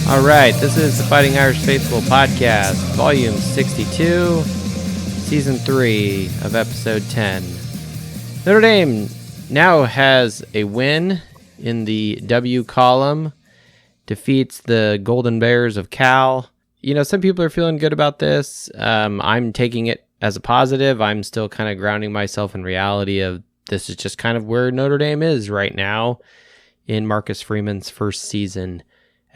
All right, this is the Fighting Irish Faithful podcast, volume 62, season 3 of episode 10. Notre Dame now has a win in the W column, defeats the Golden Bears of Cal. You know, some people are feeling good about this. I'm taking it as a positive. I'm still kind of grounding myself in reality of this is just kind of where Notre Dame is right now in Marcus Freeman's first season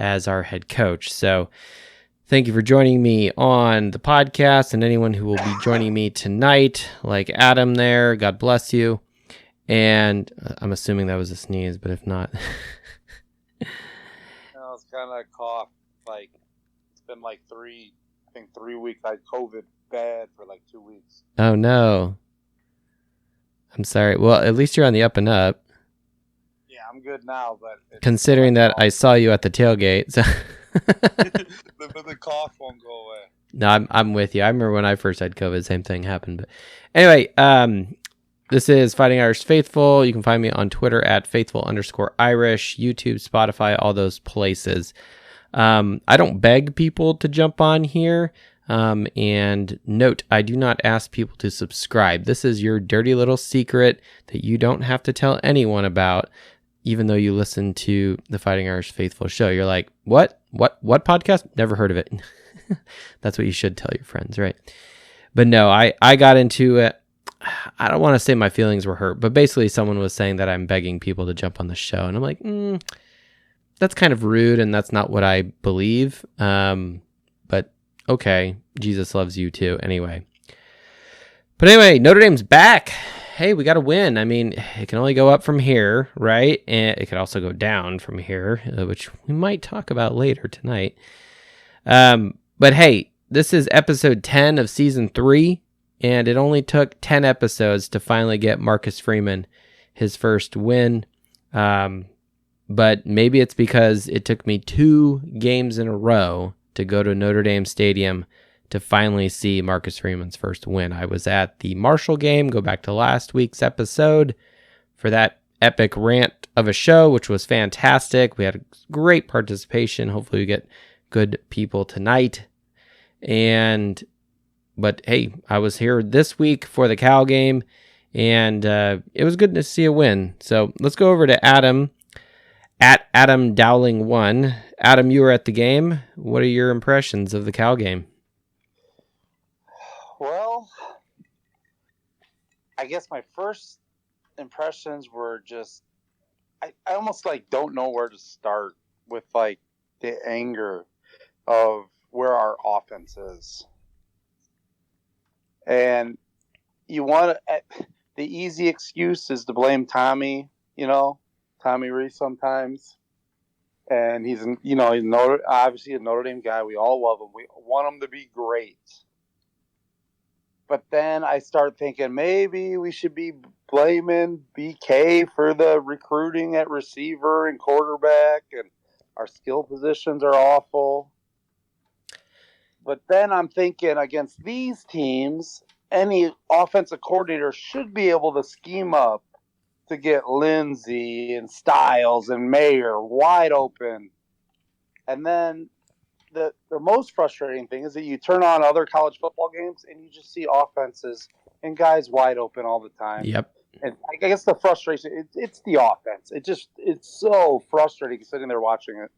as our head coach. So thank you for joining me on the podcast, and anyone who will be joining me tonight, like Adam there, God bless you. And I'm assuming that was a sneeze, but if not. It's kind of a cough. Like, it's been like 3 weeks. I had COVID bad for like 2 weeks. Oh no. I'm sorry. Well, at least you're on the up and up. Yeah, I'm good now, but considering that I saw you at the tailgate, so the cough won't go away. No, I'm with you. I remember when I first had COVID, same thing happened. But anyway, this is Fighting Irish Faithful. You can find me on Twitter at faithful_Irish, YouTube, Spotify, all those places. I don't beg people to jump on here. And note, I do not ask people to subscribe. This is your dirty little secret that you don't have to tell anyone about, even though you listen to the Fighting Irish Faithful show. You're like, what podcast? Never heard of it. That's what you should tell your friends, right? But no, I got into it. I don't want to say my feelings were hurt, but basically someone was saying that I'm begging people to jump on the show. And I'm like, that's kind of rude, and that's not what I believe. But okay, Jesus loves you too. Anyway. But anyway, Notre Dame's back. Hey, we got to win. I mean, it can only go up from here, right? And it could also go down from here, which we might talk about later tonight. But hey, this is episode 10 of season 3, and it only took 10 episodes to finally get Marcus Freeman his first win. But maybe it's because it took me 2 games in a row to go to Notre Dame Stadium to finally see Marcus Freeman's first win. I was at the Marshall game, go back to last week's episode, for that epic rant of a show, which was fantastic. We had great participation. Hopefully we get good people tonight. But hey, I was here this week for the Cal game, and it was good to see a win. So let's go over to Adam, at Adam Dowling 1. Adam, you were at the game. What are your impressions of the Cal game? Well, I guess my first impressions were just, I almost like don't know where to start with like the anger of where our offense is. And you want to, the easy excuse is to blame Tommy, Tommy Reese sometimes. And he's obviously a Notre Dame guy. We all love him. We want him to be great. But then I start thinking maybe we should be blaming BK for the recruiting at receiver and quarterback, and our skill positions are awful. But then I'm thinking against these teams, any offensive coordinator should be able to scheme up to get Lindsey and Styles and Mayer wide open. And then the most frustrating thing is that you turn on other college football games and you just see offenses and guys wide open all the time. Yep. And I guess the frustration, it's the offense. It's so frustrating sitting there watching it.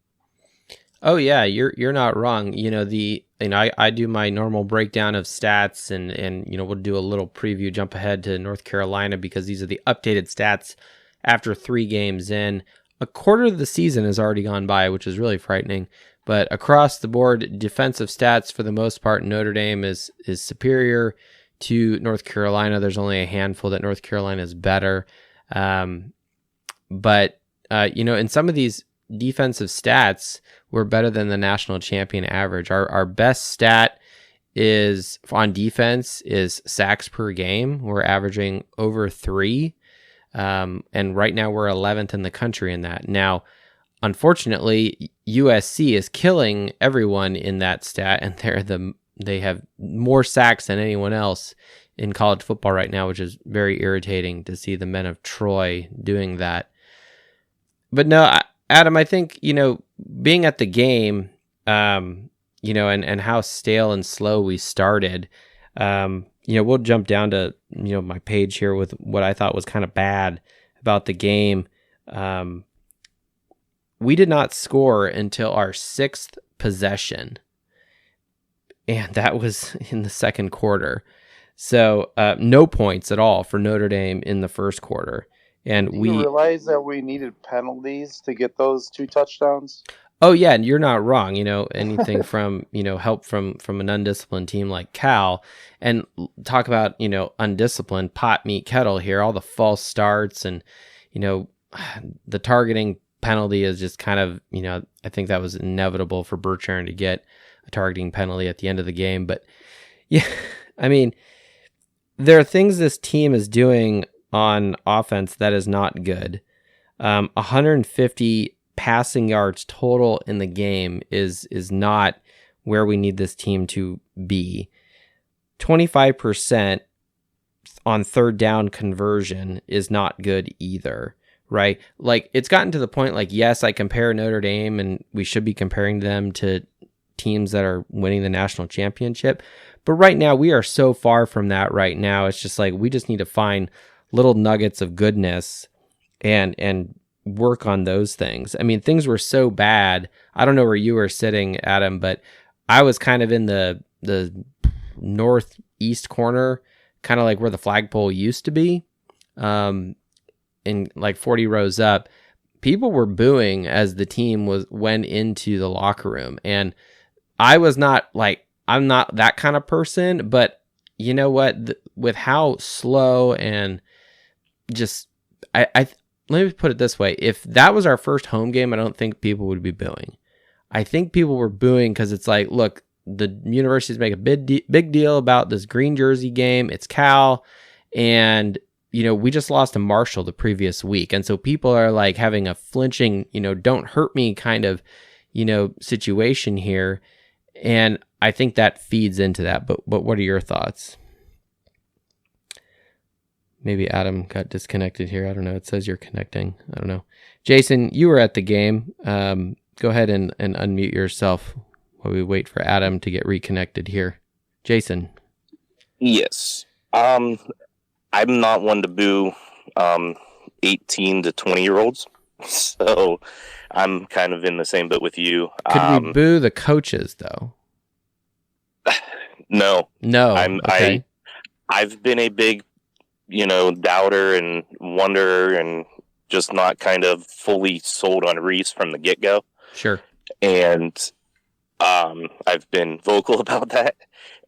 Oh yeah, you're not wrong. I do my normal breakdown of stats, and we'll do a little preview, jump ahead to North Carolina, because these are the updated stats after 3 games in. A quarter of the season has already gone by, which is really frightening. But across the board, defensive stats for the most part, Notre Dame is superior to North Carolina. There's only a handful that North Carolina is better. But in some of these defensive stats, we're better than the national champion average. Our best stat is on defense is sacks per game. We're averaging over 3. And right now we're 11th in the country in that. Now, unfortunately, USC is killing everyone in that stat, and they have more sacks than anyone else in college football right now, which is very irritating to see the men of Troy doing that. But no, Adam, I think, being at the game, and how stale and slow we started. We'll jump down to, my page here with what I thought was kind of bad about the game. We did not score until our 6th possession, and that was in the second quarter. So no points at all for Notre Dame in the first quarter. And you realize that we needed penalties to get those 2 touchdowns? Oh yeah, and you're not wrong. Anything from help from an undisciplined team like Cal, and talk about undisciplined pot meat kettle here. All the false starts and the targeting penalty is just kind of I think that was inevitable for Bertrand to get a targeting penalty at the end of the game. But yeah, I mean, there are things this team is doing on offense that is not good. 150 passing yards total in the game is not where we need this team to be. 25% on third down conversion is not good either, right? Like, it's gotten to the point, like, yes, I compare Notre Dame and we should be comparing them to teams that are winning the national championship. But right now we are so far from that right now. It's just like, we just need to find little nuggets of goodness and work on those things. I mean, things were so bad. I don't know where you were sitting, Adam, but I was kind of in the northeast corner, kind of like where the flagpole used to be, in like 40 rows up. People were booing as the team went into the locker room, and I was not like, I'm not that kind of person, but you know what? With how slow and just let me put it this way. If that was our first home game, I don't think people would be booing. I think people were booing because it's like, look, the universities make a big deal about this green jersey game. It's Cal. And, we just lost to Marshall the previous week. And so people are like having a flinching, don't hurt me kind of, situation here. And I think that feeds into that. But what are your thoughts? Maybe Adam got disconnected here. I don't know. It says you're connecting. I don't know. Jason, you were at the game. Go ahead and unmute yourself while we wait for Adam to get reconnected here. Jason. Yes. I'm not one to boo 18 to 20-year-olds. So I'm kind of in the same boat with you. Could we boo the coaches, though? No. Okay. I've been a big doubter and wonderer and just not kind of fully sold on Reese from the get-go. Sure. And I've been vocal about that.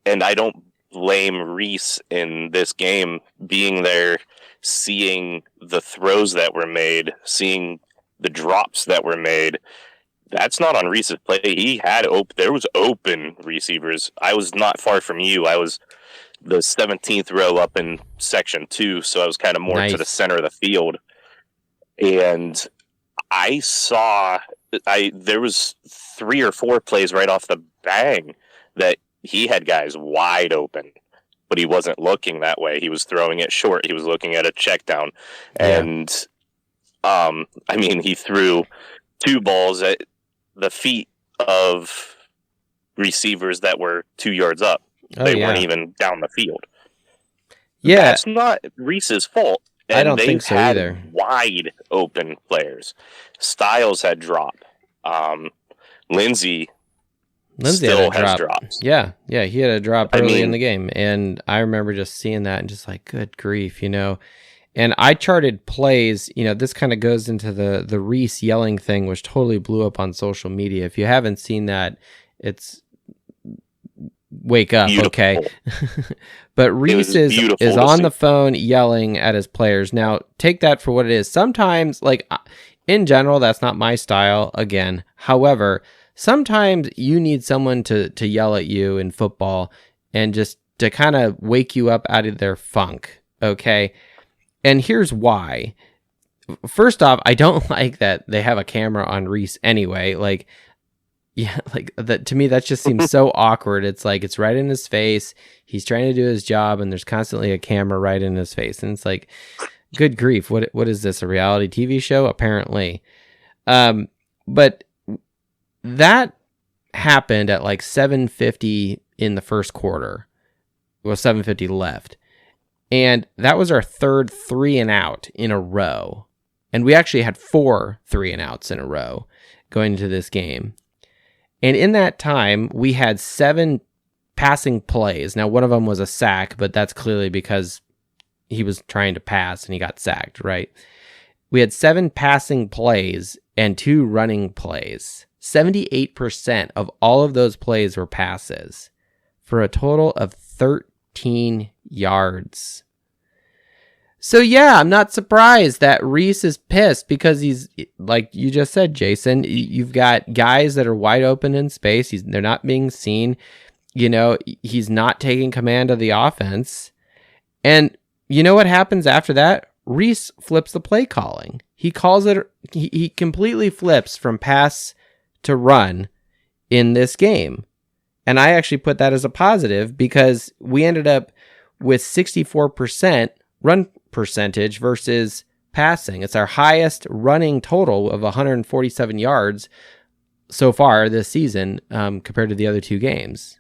And I don't blame Reese in this game being there, seeing the throws that were made, seeing the drops that were made. That's not on Reese's play. He had there was open receivers. I was not far from you. I was the 17th row up in section 2, so I was kind of more to the center of the field. And I saw there was 3 or 4 plays right off the bang that he had guys wide open, but he wasn't looking that way. He was throwing it short. He was looking at a check down. Yeah. And he threw 2 balls at the feet of receivers that were 2 yards up. They weren't even down the field. Yeah. That's not Reese's fault. And I don't think so either. Wide open players. Styles had drop. Lindsey still has drops. Yeah, he had a drop early in the game. And I remember just seeing that and just like, good grief, And I charted plays, this kind of goes into the Reese yelling thing, which totally blew up on social media. If you haven't seen that, it's wake up, beautiful. Okay? But Reese is on the phone yelling at his players. Now, take that for what it is. Sometimes, like, in general, that's not my style, again. However, sometimes you need someone to yell at you in football and just to kind of wake you up out of their funk, okay? And here's why. First off, I don't like that they have a camera on Reese anyway. Like, yeah, like that to me, that just seems so awkward. It's like, it's right in his face. He's trying to do his job and there's constantly a camera right in his face. And it's like, good grief. What is this? A reality TV show? Apparently. But that happened at like 7:50 in the first quarter. Well, 7:50 left. And that was our third 3-and-out in a row. And we actually had 4 3-and-outs in a row going into this game. And in that time, we had 7 passing plays. Now, one of them was a sack, but that's clearly because he was trying to pass and he got sacked, right? We had 7 passing plays and 2 running plays. 78% of all of those plays were passes for a total of 13 yards. So yeah, I'm not surprised that Reese is pissed because he's, like you just said, Jason, you've got guys that are wide open in space. They're not being seen. You know, he's not taking command of the offense. And you know what happens after that? Reese flips the play calling. He calls it, he completely flips from pass to run in this game. And I actually put that as a positive because we ended up with 64% run percentage versus passing. It's our highest running total of 147 yards so far this season compared to the other 2 games.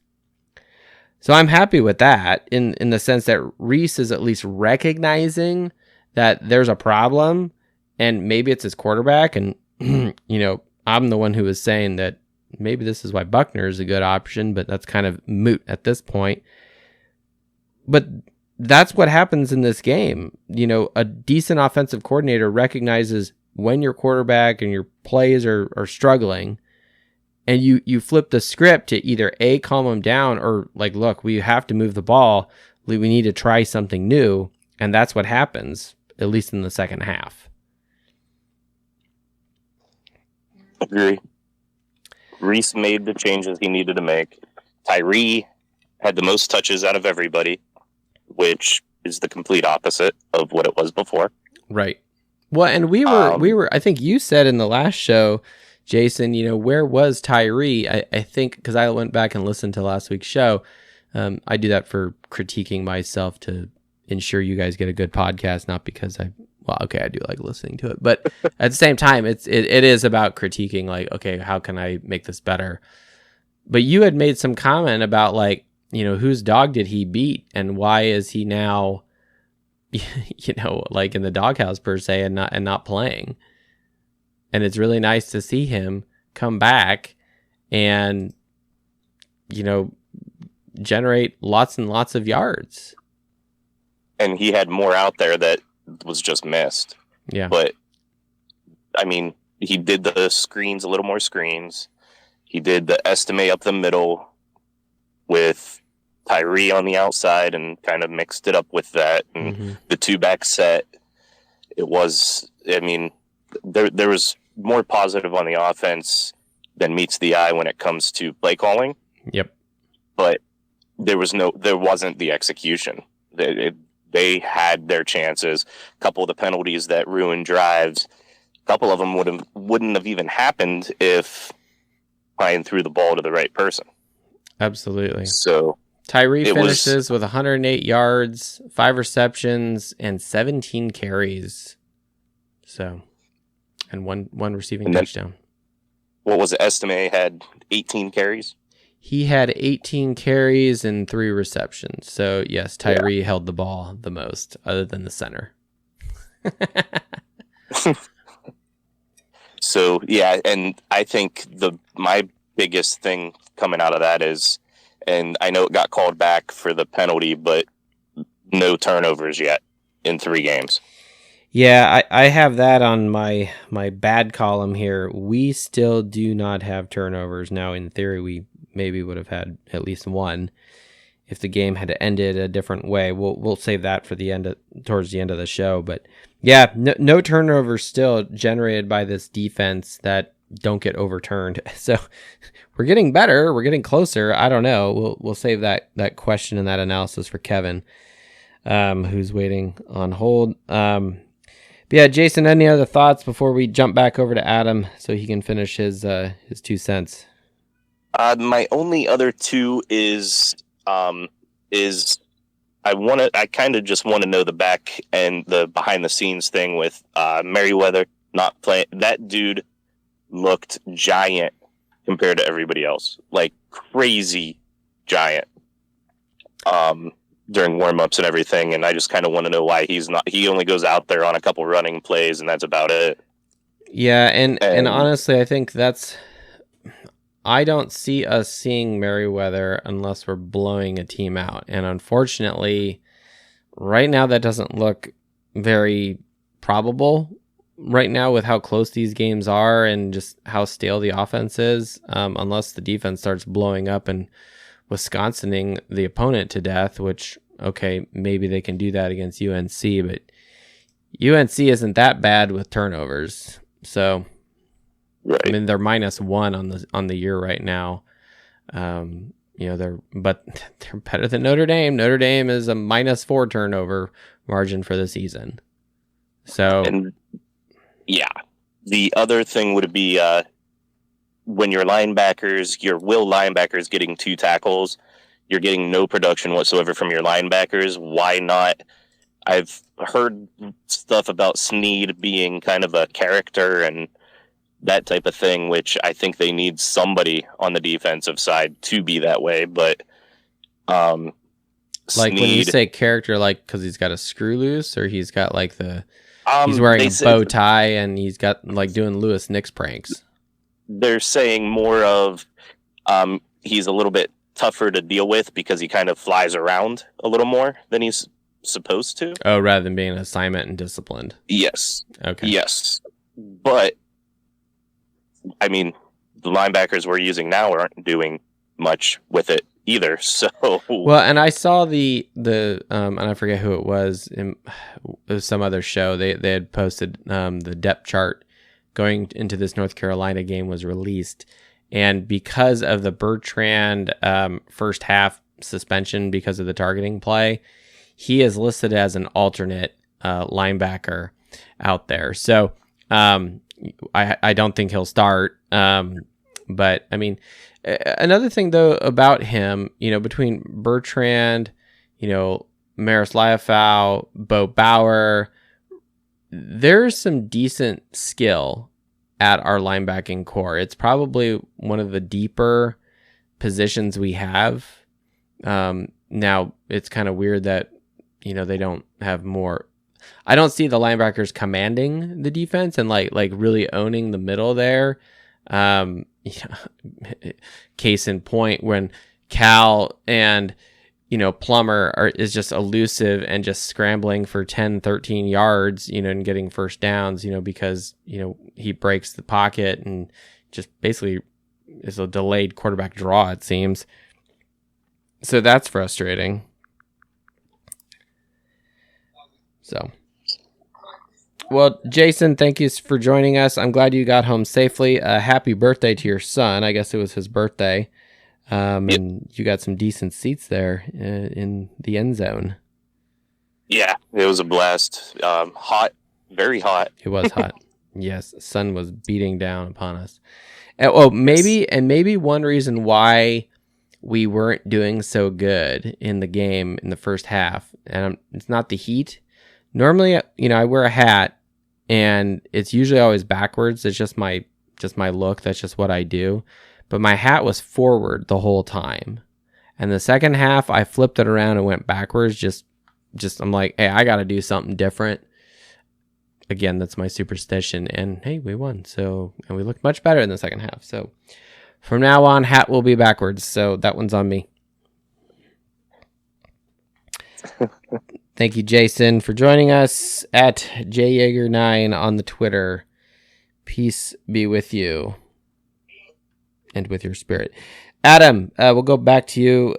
So I'm happy with that in the sense that Reese is at least recognizing that there's a problem and maybe it's his quarterback. And, you know, I'm the one who was saying that maybe this is why Buckner is a good option, but that's kind of moot at this point. But that's what happens in this game. You know, a decent offensive coordinator recognizes when your quarterback and your plays are struggling, and you flip the script to either A, calm them down, or like, look, we have to move the ball. We need to try something new. And that's what happens, at least in the second half. Agree. Reese made the changes he needed to make. Tyree had the most touches out of everybody, which is the complete opposite of what it was before. Right. Well, and we were, I think you said in the last show, Jason, you know, where was Tyree? I think, because I went back and listened to last week's show. I do that for critiquing myself to ensure you guys get a good podcast, not because I do like listening to it, but at the same time, it is about critiquing, like, okay, how can I make this better? But you had made some comment about, like, you know, whose dog did he beat and why is he now, you know, like in the doghouse per se and not playing. And it's really nice to see him come back and, you know, generate lots and lots of yards. And he had more out there that was just missed. Yeah. But, I mean, he did the screens, a little more screens. He did the estimate up the middle with Tyree on the outside and kind of mixed it up with that. And the 2-back set, it was, I mean, there was more positive on the offense than meets the eye when it comes to play calling. Yep. But there wasn't the execution. They had their chances. A couple of the penalties that ruined drives, a couple of them wouldn't have even happened if Ryan threw the ball to the right person. Absolutely. So Tyree finishes with 108 yards, 5 receptions, and 17 carries. So, and one receiving touchdown. What was it? Estime had 18 carries? He had 18 carries and 3 receptions. So, yes, Tyree held the ball the most, other than the center. So, yeah, and I think my biggest thing coming out of that is, and I know it got called back for the penalty, but no turnovers yet in 3 games. Yeah, I have that on my bad column here. We still do not have turnovers. Now, in theory, we maybe would have had at least one if the game had ended a different way. We'll save that for towards the end of the show. But yeah, no turnovers still generated by this defense that don't get overturned. So we're getting better. We're getting closer. I don't know. We'll save that question and that analysis for Kevin, who's waiting on hold. But yeah, Jason, any other thoughts before we jump back over to Adam so he can finish his 2 cents? My only other 2 is I kind of just want to know the back and the behind the scenes thing with Merriweather not playing. That dude looked giant compared to everybody else. Like crazy giant. During warm-ups and everything, and I just kind of want to know why he only goes out there on a couple running plays and that's about it. Yeah, and honestly, I think I don't see us seeing Merriweather unless we're blowing a team out. And unfortunately, right now that doesn't look very probable right now with how close these games are and just how stale the offense is, unless the defense starts blowing up and Wisconsining the opponent to death, which, okay, maybe they can do that against UNC, but UNC isn't that bad with turnovers. So, right. I mean, they're -1 on the year right now. They're better than Notre Dame. Notre Dame is a -4 turnover margin for the season. So, and yeah, the other thing would be when your will linebackers getting 2 tackles, you're getting no production whatsoever from your linebackers. Why not? I've heard stuff about Snead being kind of a character and that type of thing, which I think they need somebody on the defensive side to be that way. But like Snead, when you say character, like because he's got a screw loose, or he's got like he's wearing a bow tie and he's got like doing Lewis Nix pranks. They're saying more of he's a little bit tougher to deal with because he kind of flies around a little more than he's supposed to. Oh, rather than being an assignment and disciplined. Yes. Okay. Yes. But, I mean, the linebackers we're using now aren't doing much with it either. So well, and I saw the and I forget who it was. It was some other show. They had posted the depth chart going into this North Carolina game was released, and because of the Bertrand first half suspension because of the targeting play, he is listed as an alternate linebacker out there. So I don't think he'll start. But I mean, another thing though about him, between Bertrand, Maris Liafau, Bo Bauer, there's some decent skill at our linebacking core. It's probably one of the deeper positions we have. Now it's kind of weird that, they don't have more. I don't see the linebackers commanding the defense and like really owning the middle there. Case in point, when Cal and Plummer is just elusive and just scrambling for 10, 13 yards, and getting first downs, because, he breaks the pocket and just basically is a delayed quarterback draw, it seems. So that's frustrating. So, well, Jason, thank you for joining us. I'm glad you got home safely. Happy birthday to your son. I guess it was his birthday. And you got some decent seats there in the end zone. Yeah, it was a blast. Hot, very hot. It was hot. Yes, the sun was beating down upon us. Maybe one reason why we weren't doing so good in the game in the first half, and it's not the heat. Normally, I wear a hat, and it's usually always backwards. It's just my look. That's just what I do. But my hat was forward the whole time. And the second half, I flipped it around and went backwards. Just I'm like, hey, I got to do something different. Again, that's my superstition. And hey, we won. And we looked much better in the second half. So from now on, hat will be backwards. So that one's on me. Thank you, Jason, for joining us at JYager9 on the Twitter. Peace be with you and with your spirit. Adam, we'll go back to you.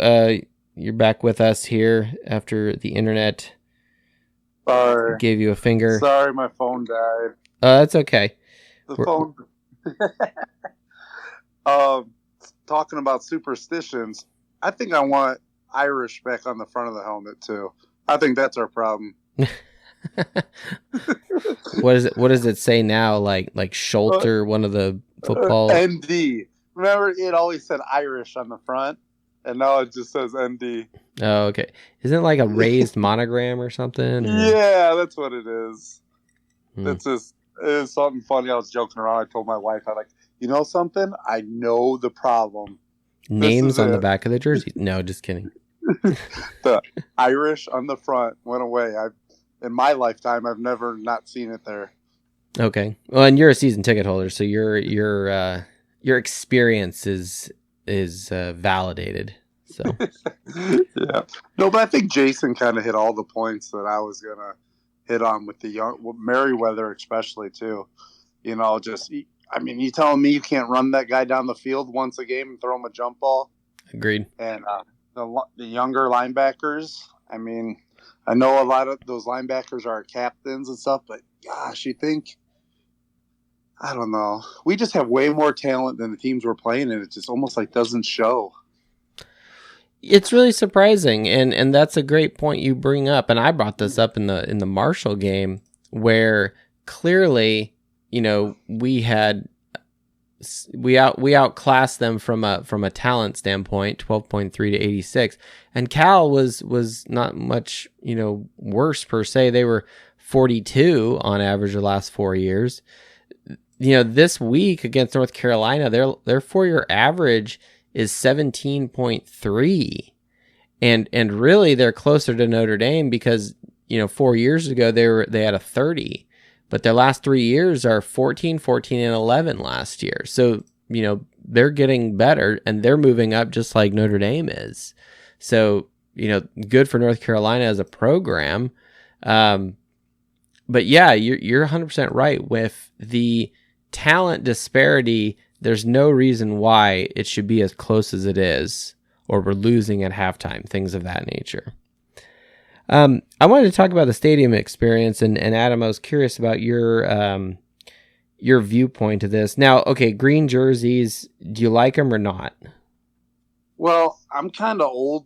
You're back with us here after the internet gave you a finger. Sorry, my phone died. That's okay. Phone. Talking about superstitions, I think I want Irish back on the front of the helmet too. I think that's our problem. What does it say now? Like Schulter, one of the football ND. Remember, it always said Irish on the front, and now it just says ND. Oh, okay. Isn't it like a raised monogram or something? Or? Yeah, that's what it is. It's just, it was something funny. I was joking around. I told my wife, You know something? I know the problem. Names on the back of the jersey. No, just kidding. The Irish on the front went away. In my lifetime, I've never not seen it there. Okay. Well, and you're a season ticket holder, so your experience is validated. So yeah. No, but I think Jason kind of hit all the points that I was gonna hit on with Merriweather, especially too. You know, you telling me you can't run that guy down the field once a game and throw him a jump ball? Agreed. And the younger linebackers, I mean, I know a lot of those linebackers are captains and stuff, but gosh, you think, I don't know. We just have way more talent than the teams we're playing, and it just almost like doesn't show. It's really surprising, and that's a great point you bring up. And I brought this up in the Marshall game, where clearly, you know, we outclassed them from a talent standpoint, 12.3 to 86, and Cal was not much, you know, worse per se. They were 42 on average the last 4 years. You know, this week against North Carolina, their 4-year average is 17.3, and really they're closer to Notre Dame because, you know, 4 years ago they had a 30, but their last 3 years are 14, 14, and 11 last year. So, you know, they're getting better and they're moving up just like Notre Dame is. So, you know, good for North Carolina as a program. But yeah, you're 100% right with the talent disparity. There's no reason why it should be as close as it is, or we're losing at halftime, things of that nature. I wanted to talk about the stadium experience, and Adam, I was curious about your viewpoint of this. Now, okay, green jerseys, do you like them or not? Well, I'm kind of old.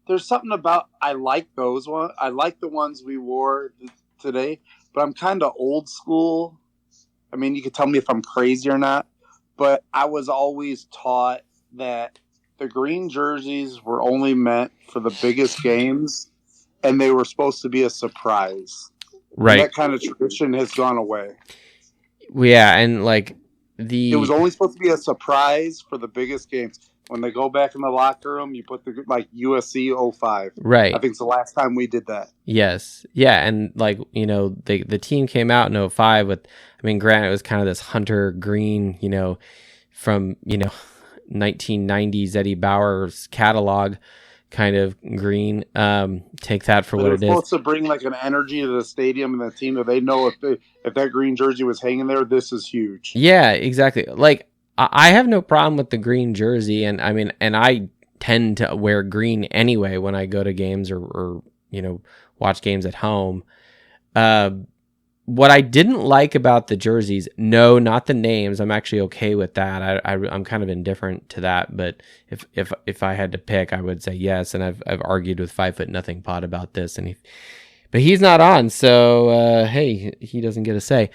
There's something about, I like those ones. I like the ones we wore today, but I'm kind of old school. I mean, you could tell me if I'm crazy or not, but I was always taught that the green jerseys were only meant for the biggest games, and they were supposed to be a surprise. Right. And that kind of tradition has gone away. Yeah, and like it was only supposed to be a surprise for the biggest games. When they go back in the locker room, you put USC 05. Right. I think it's the last time we did that. Yes. Yeah, and like, you know, the team came out in 05 with, I mean, granted, it was kind of this hunter green, you know, from, you know, 1990s Eddie Bauer's catalog kind of green. Take that for what it is. It's supposed to bring like an energy to the stadium and the team that they know if that green jersey was hanging there, this is huge. Yeah, exactly. Like, I have no problem with the green jersey, and I mean, and I tend to wear green anyway when I go to games or you know, watch games at home. What I didn't like about the jerseys, no, not the names. I'm actually okay with that. I'm kind of indifferent to that. But if I had to pick, I would say yes. And I've argued with 5 Foot Nothing Pod about this, but he's not on, so hey, he doesn't get a say.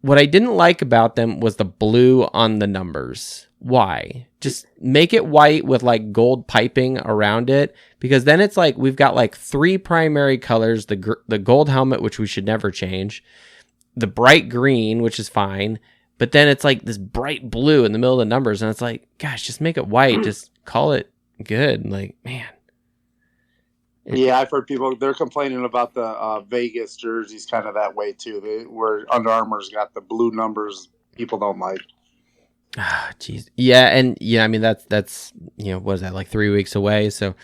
What I didn't like about them was the blue on the numbers. Why? Just make it white with like gold piping around it, because then it's like we've got like 3 primary colors: the gold helmet, which we should never change, the bright green, which is fine, but then it's like this bright blue in the middle of the numbers, and it's like, gosh, just make it white, just call it good. Like, man. Yeah, I've heard people, they're complaining about the Vegas jerseys kind of that way too. Where Under Armour's got the blue numbers, people don't like. Ah, jeez. Yeah, and yeah, I mean that's you know, what is that, like 3 weeks away? So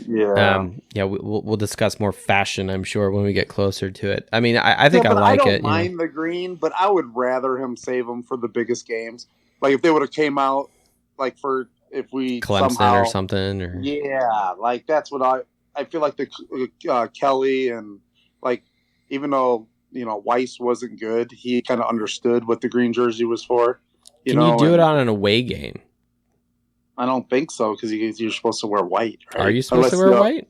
yeah, we'll discuss more fashion, I'm sure, when we get closer to it. I mean, I think I like it. I don't mind the green, but I would rather him save them for the biggest games. Like if they would have came out like for if we Clemson somehow, or something, or yeah, like that's what I feel like the Kelly, and like, even though, you know, Weiss wasn't good, he kind of understood what the green jersey was for. Can you do it on an away game? I don't think so, because you're supposed to wear white. Right? Are you supposed to wear white?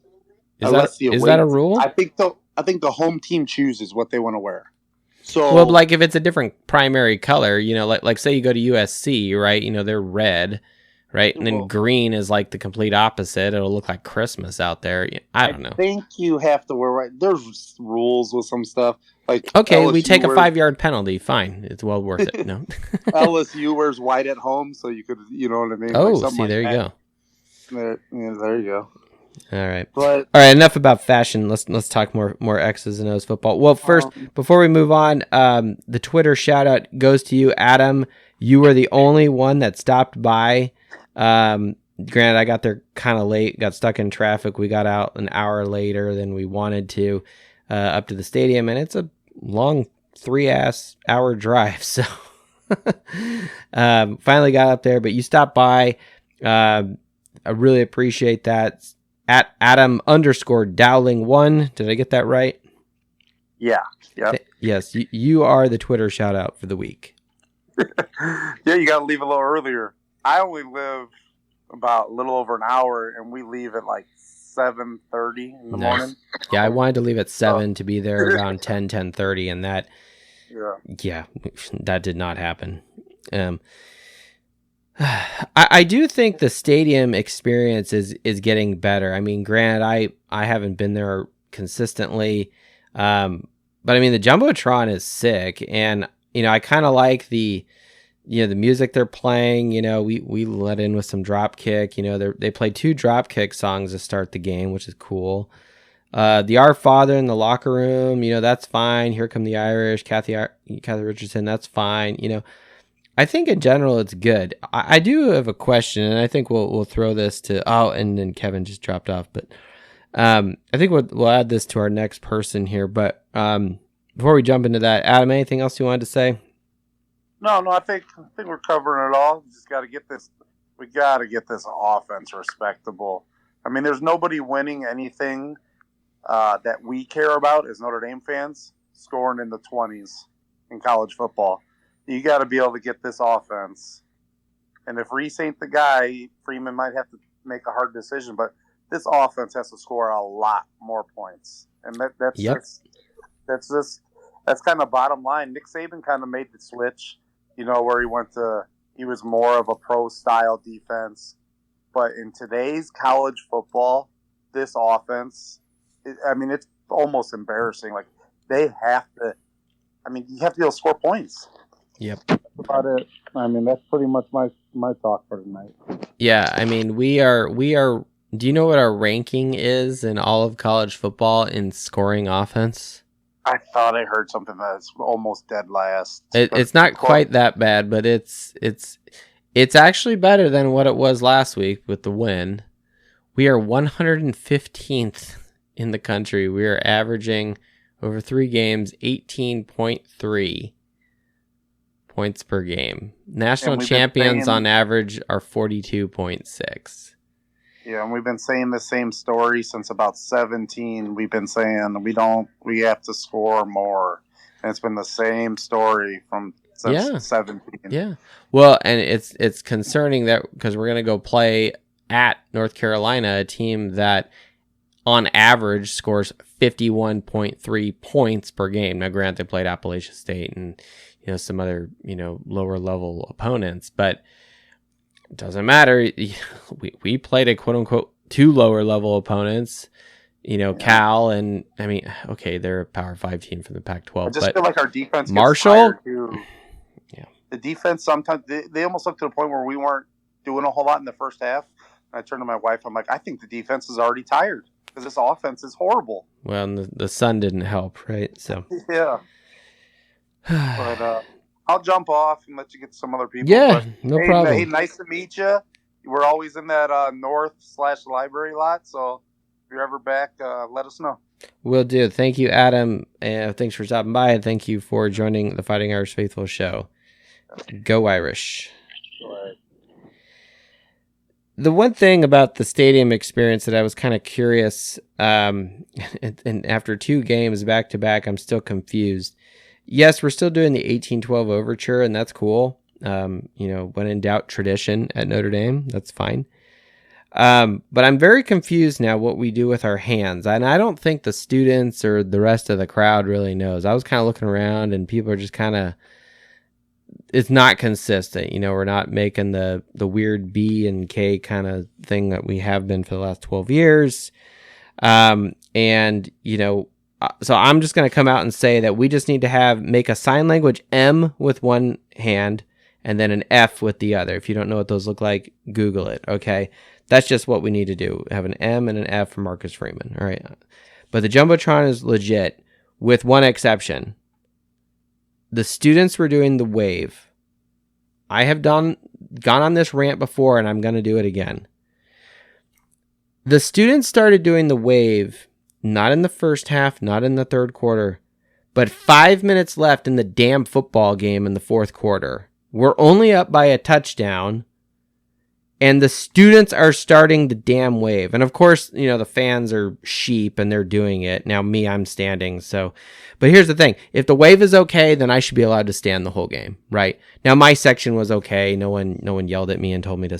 Is that a rule? I think the home team chooses what they want to wear. So, well, like if it's a different primary color, you know, like say you go to USC, right? You know, they're red, right? And then Well, green is like the complete opposite. It'll look like Christmas out there. I don't know. I think you have to wear right. There's rules with some stuff. Like Okay, we LSU take a wears 5-yard penalty. Fine, it's well worth it. No. LSU wears white at home, so you could, you know what I mean? Like Oh, something see, like there you that. go. There you go. All right. But All right, enough about fashion. Let's talk more X's and O's football. Well, first, before we move on, the Twitter shout out goes to you, Adam. You were the only one that stopped by. Granted, I got there kind of late, got stuck in traffic. We got out an hour later than we wanted to, up to the stadium, and it's a long 3-hour drive. So finally got up there, but you stopped by. I really appreciate that. At Adam_Dowling1. Did I get that right? yeah. Yes, you are the Twitter shout out for the week. Yeah, you got to leave a little earlier. I only live about a little over an hour, and we leave at like 7:30 in the morning. Yeah, I wanted to leave at 7 to be there around 10:30, and that that did not happen. I do think the stadium experience is getting better. I mean, granted, I haven't been there consistently, but I mean the Jumbotron is sick, and I kind of like the music they're playing. We let in with some Dropkick. They play 2 Dropkick songs to start the game, which is cool. The Our Father in the locker room, that's fine. Here Come the Irish, Kathy Richardson, that's fine. I think in general it's good. I do have a question, and I think we'll throw this to and then Kevin just dropped off, but I think we'll add this to our next person here. But before we jump into that, Adam, anything else you wanted to say? No, I think we're covering it all. We just got to get this. We got to get this offense respectable. I mean, there's nobody winning anything that we care about as Notre Dame fans scoring in the 20s in college football. You got to be able to get this offense. And if Reese ain't the guy, Freeman might have to make a hard decision. But this offense has to score a lot more points, and that's kind of bottom line. Nick Saban kind of made the switch, where he was more of a pro style defense. But in today's college football, this offense, it's almost embarrassing. Like they have to. You have to be able to score points. Yep. That's about it. That's pretty much my talk for tonight. Yeah, we are. Do you know what our ranking is in all of college football in scoring offense? I thought I heard something that's almost dead last. It's not quite that bad, but it's actually better than what it was last week with the win. We are 115th in the country. We are averaging over 3 games 18.3 points per game. National champions on average are 42.6. Yeah, and we've been saying the same story since about 17. We've been saying we have to score more. And it's been the same story since 17. Yeah. Well, and it's concerning that because we're going to go play at North Carolina, a team that on average scores 51.3 points per game. Now, granted, they played Appalachian State and some other, lower level opponents, but it doesn't matter. We played a quote unquote 2 lower level opponents, Cal, and okay, they're a Power 5 team from the Pac-12. I just feel like our defense gets Marshall, tired too. Yeah, the defense sometimes they almost look to the point where we weren't doing a whole lot in the first half. And I turned to my wife. I'm like, I think the defense is already tired because this offense is horrible. Well, and the sun didn't help, right? So yeah. But I'll jump off and let you get to some other people. Yeah, no problem. Hey, nice to meet you. We're always in that north/library lot, so if you're ever back, let us know. Will do. Thank you, Adam. Thanks for stopping by, and thank you for joining the Fighting Irish Faithful show. Go Irish. Go ahead. The one thing about the stadium experience that I was kind of curious, and after 2 games back-to-back, I'm still confused. Yes, we're still doing the 1812 overture, and that's cool. When in doubt, tradition at Notre Dame, that's fine. But I'm very confused now what we do with our hands. And I don't think the students or the rest of the crowd really knows. I was kind of looking around, and people are just kind of it's not consistent. We're not making the weird B and K kind of thing that we have been for the last 12 years. So I'm just going to come out and say that we just need to make a sign language M with one hand and then an F with the other. If you don't know what those look like, Google it. Okay. That's just what we need to do. Have an M and an F for Marcus Freeman. All right. But the Jumbotron is legit with one exception. The students were doing the wave. I have gone on this rant before and I'm going to do it again. The students started doing the wave not in the first half, not in the third quarter, but 5 minutes left in the damn football game in the fourth quarter. We're only up by a touchdown, and the students are starting the damn wave. And of course, the fans are sheep and they're doing it. Now me, I'm standing. But here's the thing. If the wave is okay, then I should be allowed to stand the whole game, right? Now my section was okay. No one yelled at me and told me to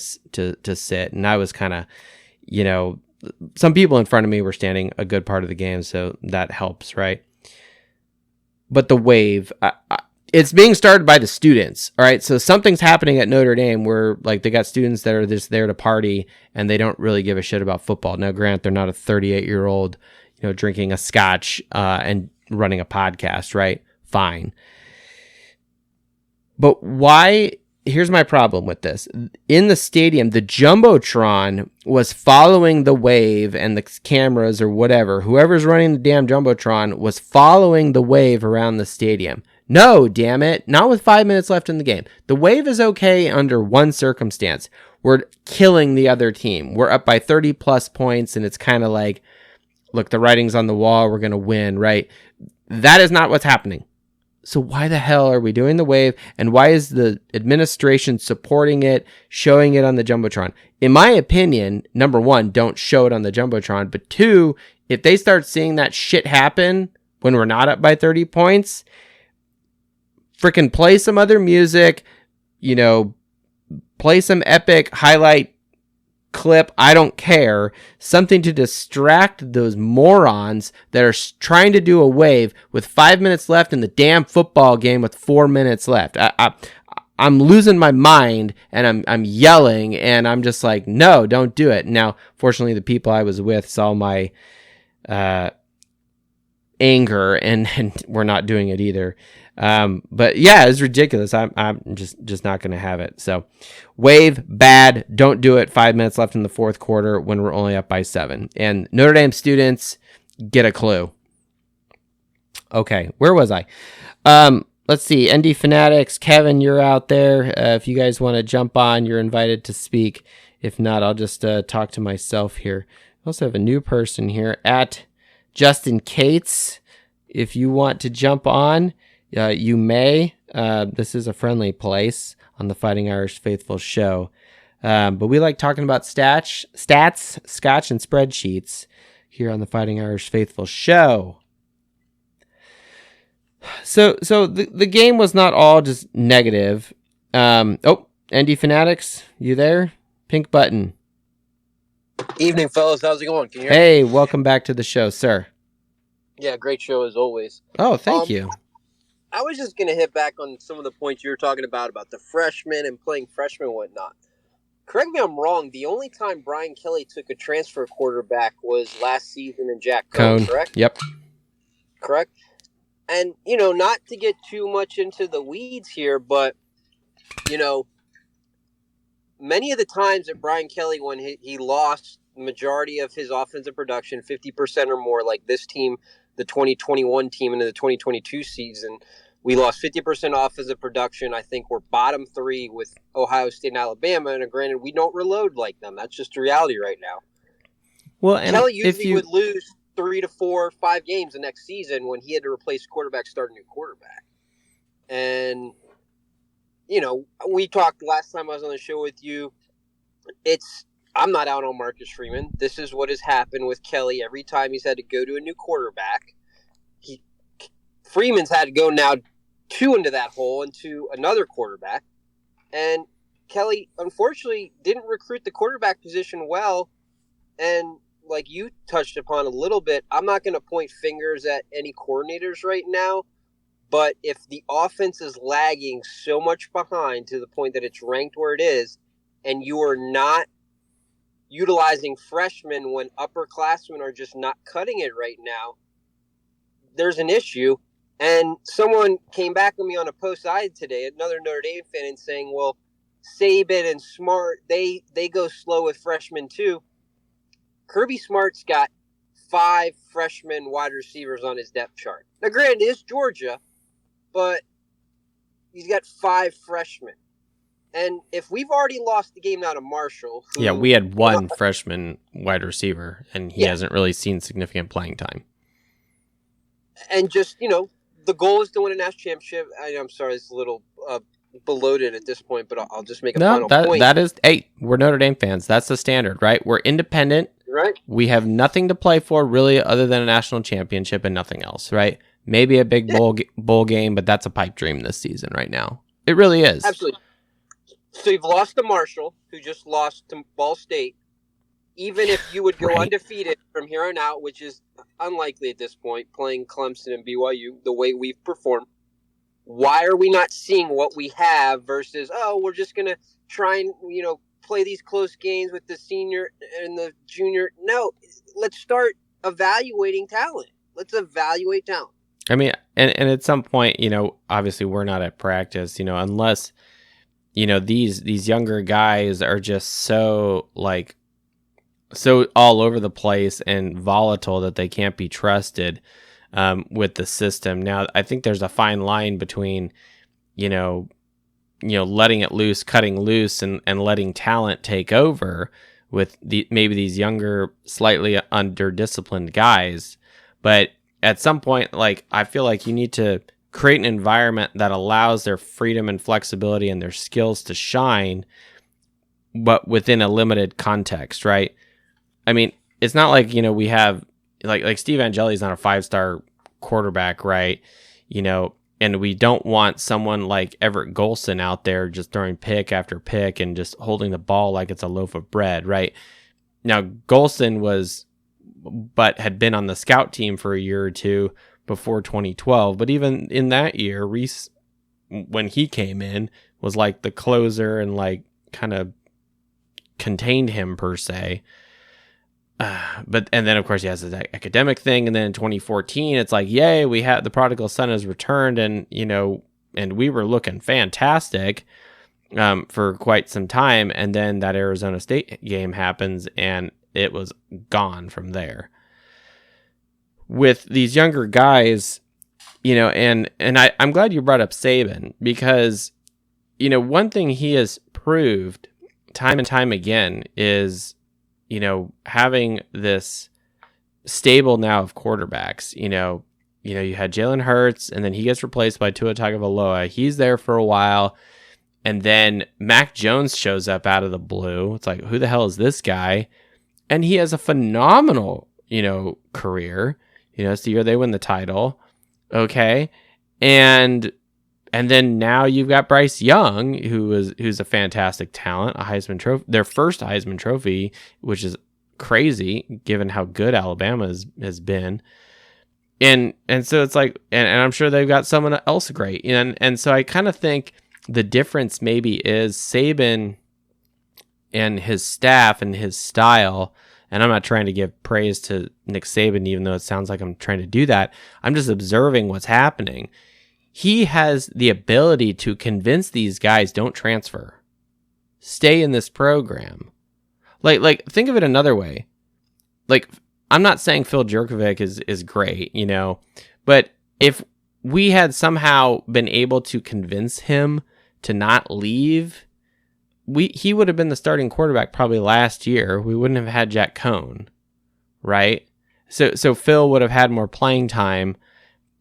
sit. And I was kind of, some people in front of me were standing a good part of the game, so that helps, right? But the wave, it's being started by the students, all right? So something's happening at Notre Dame where, they got students that are just there to party, and they don't really give a shit about football. Now, granted, they're not a 38-year-old, drinking a scotch and running a podcast, right? Fine. But why... Here's my problem with this. In the stadium, the Jumbotron was following the wave and the cameras or whatever. Whoever's running the damn Jumbotron was following the wave around the stadium. No, damn it. Not with 5 minutes left in the game. The wave is okay under one circumstance. We're killing the other team. We're up by 30 plus points and it's kind of like, look, the writing's on the wall. We're going to win, right? That is not what's happening. So why the hell are we doing the wave? And why is the administration supporting it, showing it on the Jumbotron? In my opinion, number one, don't show it on the Jumbotron. But two, if they start seeing that shit happen when we're not up by 30 points, freaking play some other music, play some epic highlight clip, I don't care, something to distract those morons that are trying to do a wave with 5 minutes left in the damn football game with 4 minutes left. I'm losing my mind and I'm yelling and I'm just like, no, don't do it. Now, fortunately, the people I was with saw my anger and we're not doing it either. But yeah, it's ridiculous. I'm just not going to have it. So wave, bad. Don't do it. 5 minutes left in the fourth quarter when we're only up by 7. And Notre Dame students, get a clue. Okay, where was I? Let's see. ND Fanatics, Kevin, you're out there. If you guys want to jump on, you're invited to speak. If not, I'll just talk to myself here. I also have a new person here at Justin Cates. If you want to jump on, you may. This is a friendly place on the Fighting Irish Faithful show. But we like talking about stats, scotch, and spreadsheets here on the Fighting Irish Faithful show. So the game was not all just negative. ND Fanatics, you there? Pink button. Evening, fellas. How's it going? Can you hear me? Hey, welcome back to the show, sir. Yeah, great show as always. Oh, thank you. I was just going to hit back on some of the points you were talking about the freshmen and playing freshmen and whatnot. Correct me if I'm wrong. The only time Brian Kelly took a transfer quarterback was last season in Jack Cohn, correct? Yep. Correct? And, not to get too much into the weeds here, but, many of the times that Brian Kelly, when he lost the majority of his offensive production, 50% or more, like this team, the 2021 team into the 2022 season, we lost 50% offensive production. I think we're bottom 3 with Ohio State and Alabama. And granted, we don't reload like them. That's just the reality right now. Well, and Kelly usually would lose 3 to 4 or 5 games the next season when he had to replace quarterback, start a new quarterback. And, we talked last time I was on the show with you. I'm not out on Marcus Freeman. This is what has happened with Kelly every time he's had to go to a new quarterback. Freeman's had to go now 2 into that hole into another quarterback. And Kelly, unfortunately, didn't recruit the quarterback position well. And like you touched upon a little bit, I'm not going to point fingers at any coordinators right now. But if the offense is lagging so much behind to the point that it's ranked where it is, and you are not utilizing freshmen when upperclassmen are just not cutting it right now, there's an issue. And someone came back with me on a post I had today, another Notre Dame fan, and saying, well, Saban and Smart, they go slow with freshmen too. Kirby Smart's got 5 freshman wide receivers on his depth chart. Now, granted, it is Georgia, but he's got 5 freshmen. And if we've already lost the game now to Marshall... Yeah, we had 1 freshman wide receiver, and he hasn't really seen significant playing time. And just, the goal is to win a national championship. I'm sorry, it's a little bloated at this point, but I'll just make a final point. That is, hey, we're Notre Dame fans. That's the standard, right? We're independent. Right. We have nothing to play for, really, other than a national championship and nothing else, right? Maybe a big bowl game, but that's a pipe dream this season right now. It really is. Absolutely. So you've lost to Marshall, who just lost to Ball State. Even if you would go undefeated from here on out, which is unlikely at this point, playing Clemson and BYU the way we've performed, why are we not seeing what we have versus, we're just going to try and, play these close games with the senior and the junior? No, let's start evaluating talent. Let's evaluate talent. I mean, and at some point, obviously we're not at practice, unless, these younger guys are just so all over the place and volatile that they can't be trusted with the system. Now, I think there's a fine line between, letting it loose, cutting loose, and letting talent take over with maybe these younger, slightly under-disciplined guys. But at some point, I feel like you need to create an environment that allows their freedom and flexibility and their skills to shine, but within a limited context, right? I mean, it's not like, we have, like Steve Angeli's not a 5-star quarterback, right? And we don't want someone like Everett Golson out there just throwing pick after pick and just holding the ball like it's a loaf of bread, right? Now, Golson had been on the scout team for a year or two before 2012. But even in that year, Reese, when he came in, was like the closer and kind of contained him per se. And then of course he has his academic thing, and then in 2014 it's like, yay, we had the prodigal son has returned, and and we were looking fantastic for quite some time, and then that Arizona State game happens and it was gone from there. With these younger guys, and I'm glad you brought up Saban, because one thing he has proved time and time again is having this stable now of quarterbacks. You had Jalen Hurts, and then he gets replaced by Tua Tagovailoa. He's there for a while, and then Mac Jones shows up out of the blue. It's like, who the hell is this guy? And he has a phenomenal, career. It's the year they win the title. Okay, and then now you've got Bryce Young, who's a fantastic talent, a Heisman Trophy, their first Heisman Trophy, which is crazy given how good Alabama has been. And so it's like, and I'm sure they've got someone else great. And so I kind of think the difference maybe is Saban and his staff and his style. And I'm not trying to give praise to Nick Saban, even though it sounds like I'm trying to do that. I'm just observing what's happening. He has the ability to convince these guys, don't transfer. Stay in this program. Like think of it another way. I'm not saying Phil Jerkovic is great, but if we had somehow been able to convince him to not leave, he would have been the starting quarterback probably last year. We wouldn't have had Jack Cohn, right? So Phil would have had more playing time,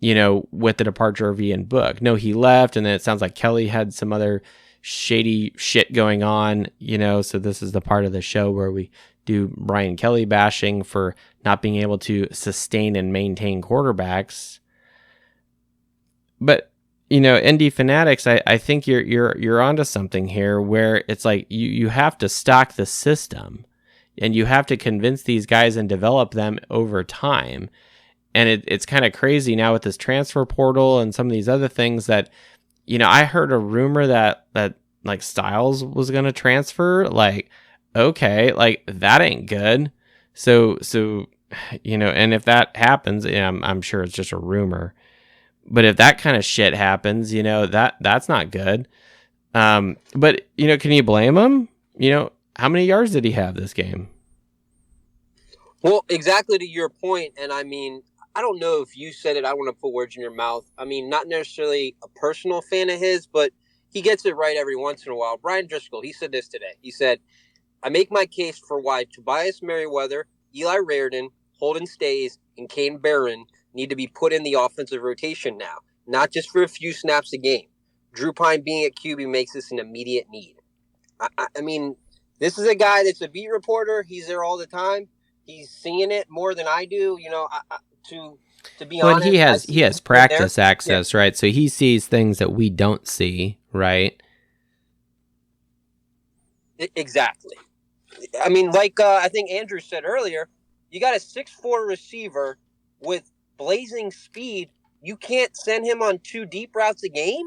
with the departure of Ian Book. No, he left, and then it sounds like Kelly had some other shady shit going on, so this is the part of the show where we do Brian Kelly bashing for not being able to sustain and maintain quarterbacks. But, ND Fanatics, I think you're onto something here, where it's like you have to stock the system, and you have to convince these guys and develop them over time. and it's kind of crazy now with this transfer portal and some of these other things that, I heard a rumor that like Styles was going to transfer. Like, okay, like that ain't good. So, and if that happens, I'm sure it's just a rumor. But if that kind of shit happens, that's not good. But can you blame him? How many yards did he have this game? Well, exactly to your point, and I mean, I don't know if you said it. I don't want to put words in your mouth. I mean, not necessarily a personal fan of his, but he gets it right every once in a while. Brian Driscoll, he said this today. He said, I make my case for why Tobias Merriweather, Eli Raridan, Holden Stays, and Kane Barron need to be put in the offensive rotation now, not just for a few snaps a game. Drew Pine being at QB makes this an immediate need. I mean, this is a guy that's a beat reporter. He's there all the time. He's seeing it more than I do. To be honest, he has practice access, right? So he sees things that we don't see, right? Exactly. I mean, like I think Andrew said earlier, you got a 6'4" receiver with blazing speed. You can't send him on 2 deep routes a game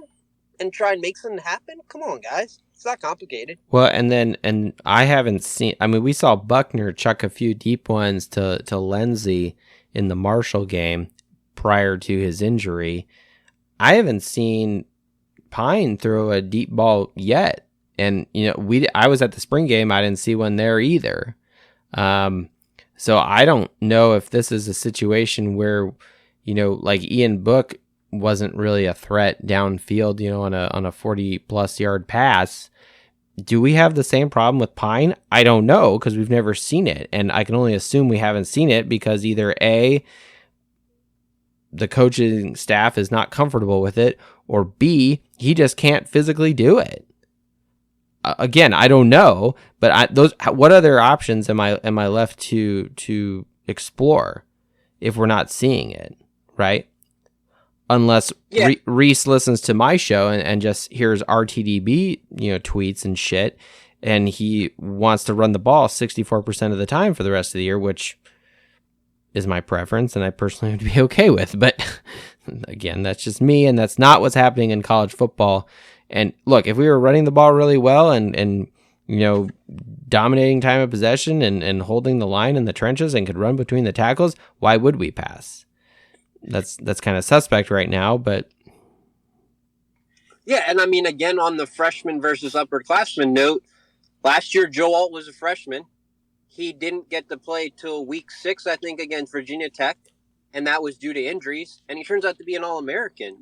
and try and make something happen? Come on, guys. It's not complicated. Well, and I haven't seen... I mean, we saw Buckner chuck a few deep ones to Lindsey in the Marshall game prior to his injury. I haven't seen Pine throw a deep ball yet. And, I was at the spring game. I didn't see one there either. So I don't know if this is a situation where, like Ian Book wasn't really a threat downfield, on a 40+ yard pass. Do we have the same problem with Pine? I don't know, because we've never seen it. And I can only assume we haven't seen it because either A, the coaching staff is not comfortable with it, or B, he just can't physically do it. Again, I don't know, but what other options am I left to explore if we're not seeing it, right? Unless Reese listens to my show and just hears RTDB, tweets and shit, and he wants to run the ball 64% of the time for the rest of the year, which is my preference, and I personally would be okay with. But again, that's just me, and that's not what's happening in college football. And look, if we were running the ball really well and dominating time of possession and holding the line in the trenches and could run between the tackles, why would we pass? That's kind of suspect right now, but yeah. And I mean, again, on the freshman versus upperclassman note, last year Joe Alt was a freshman. He didn't get to play till week 6, I think, against Virginia Tech, and that was due to injuries. And he turns out to be an All-American.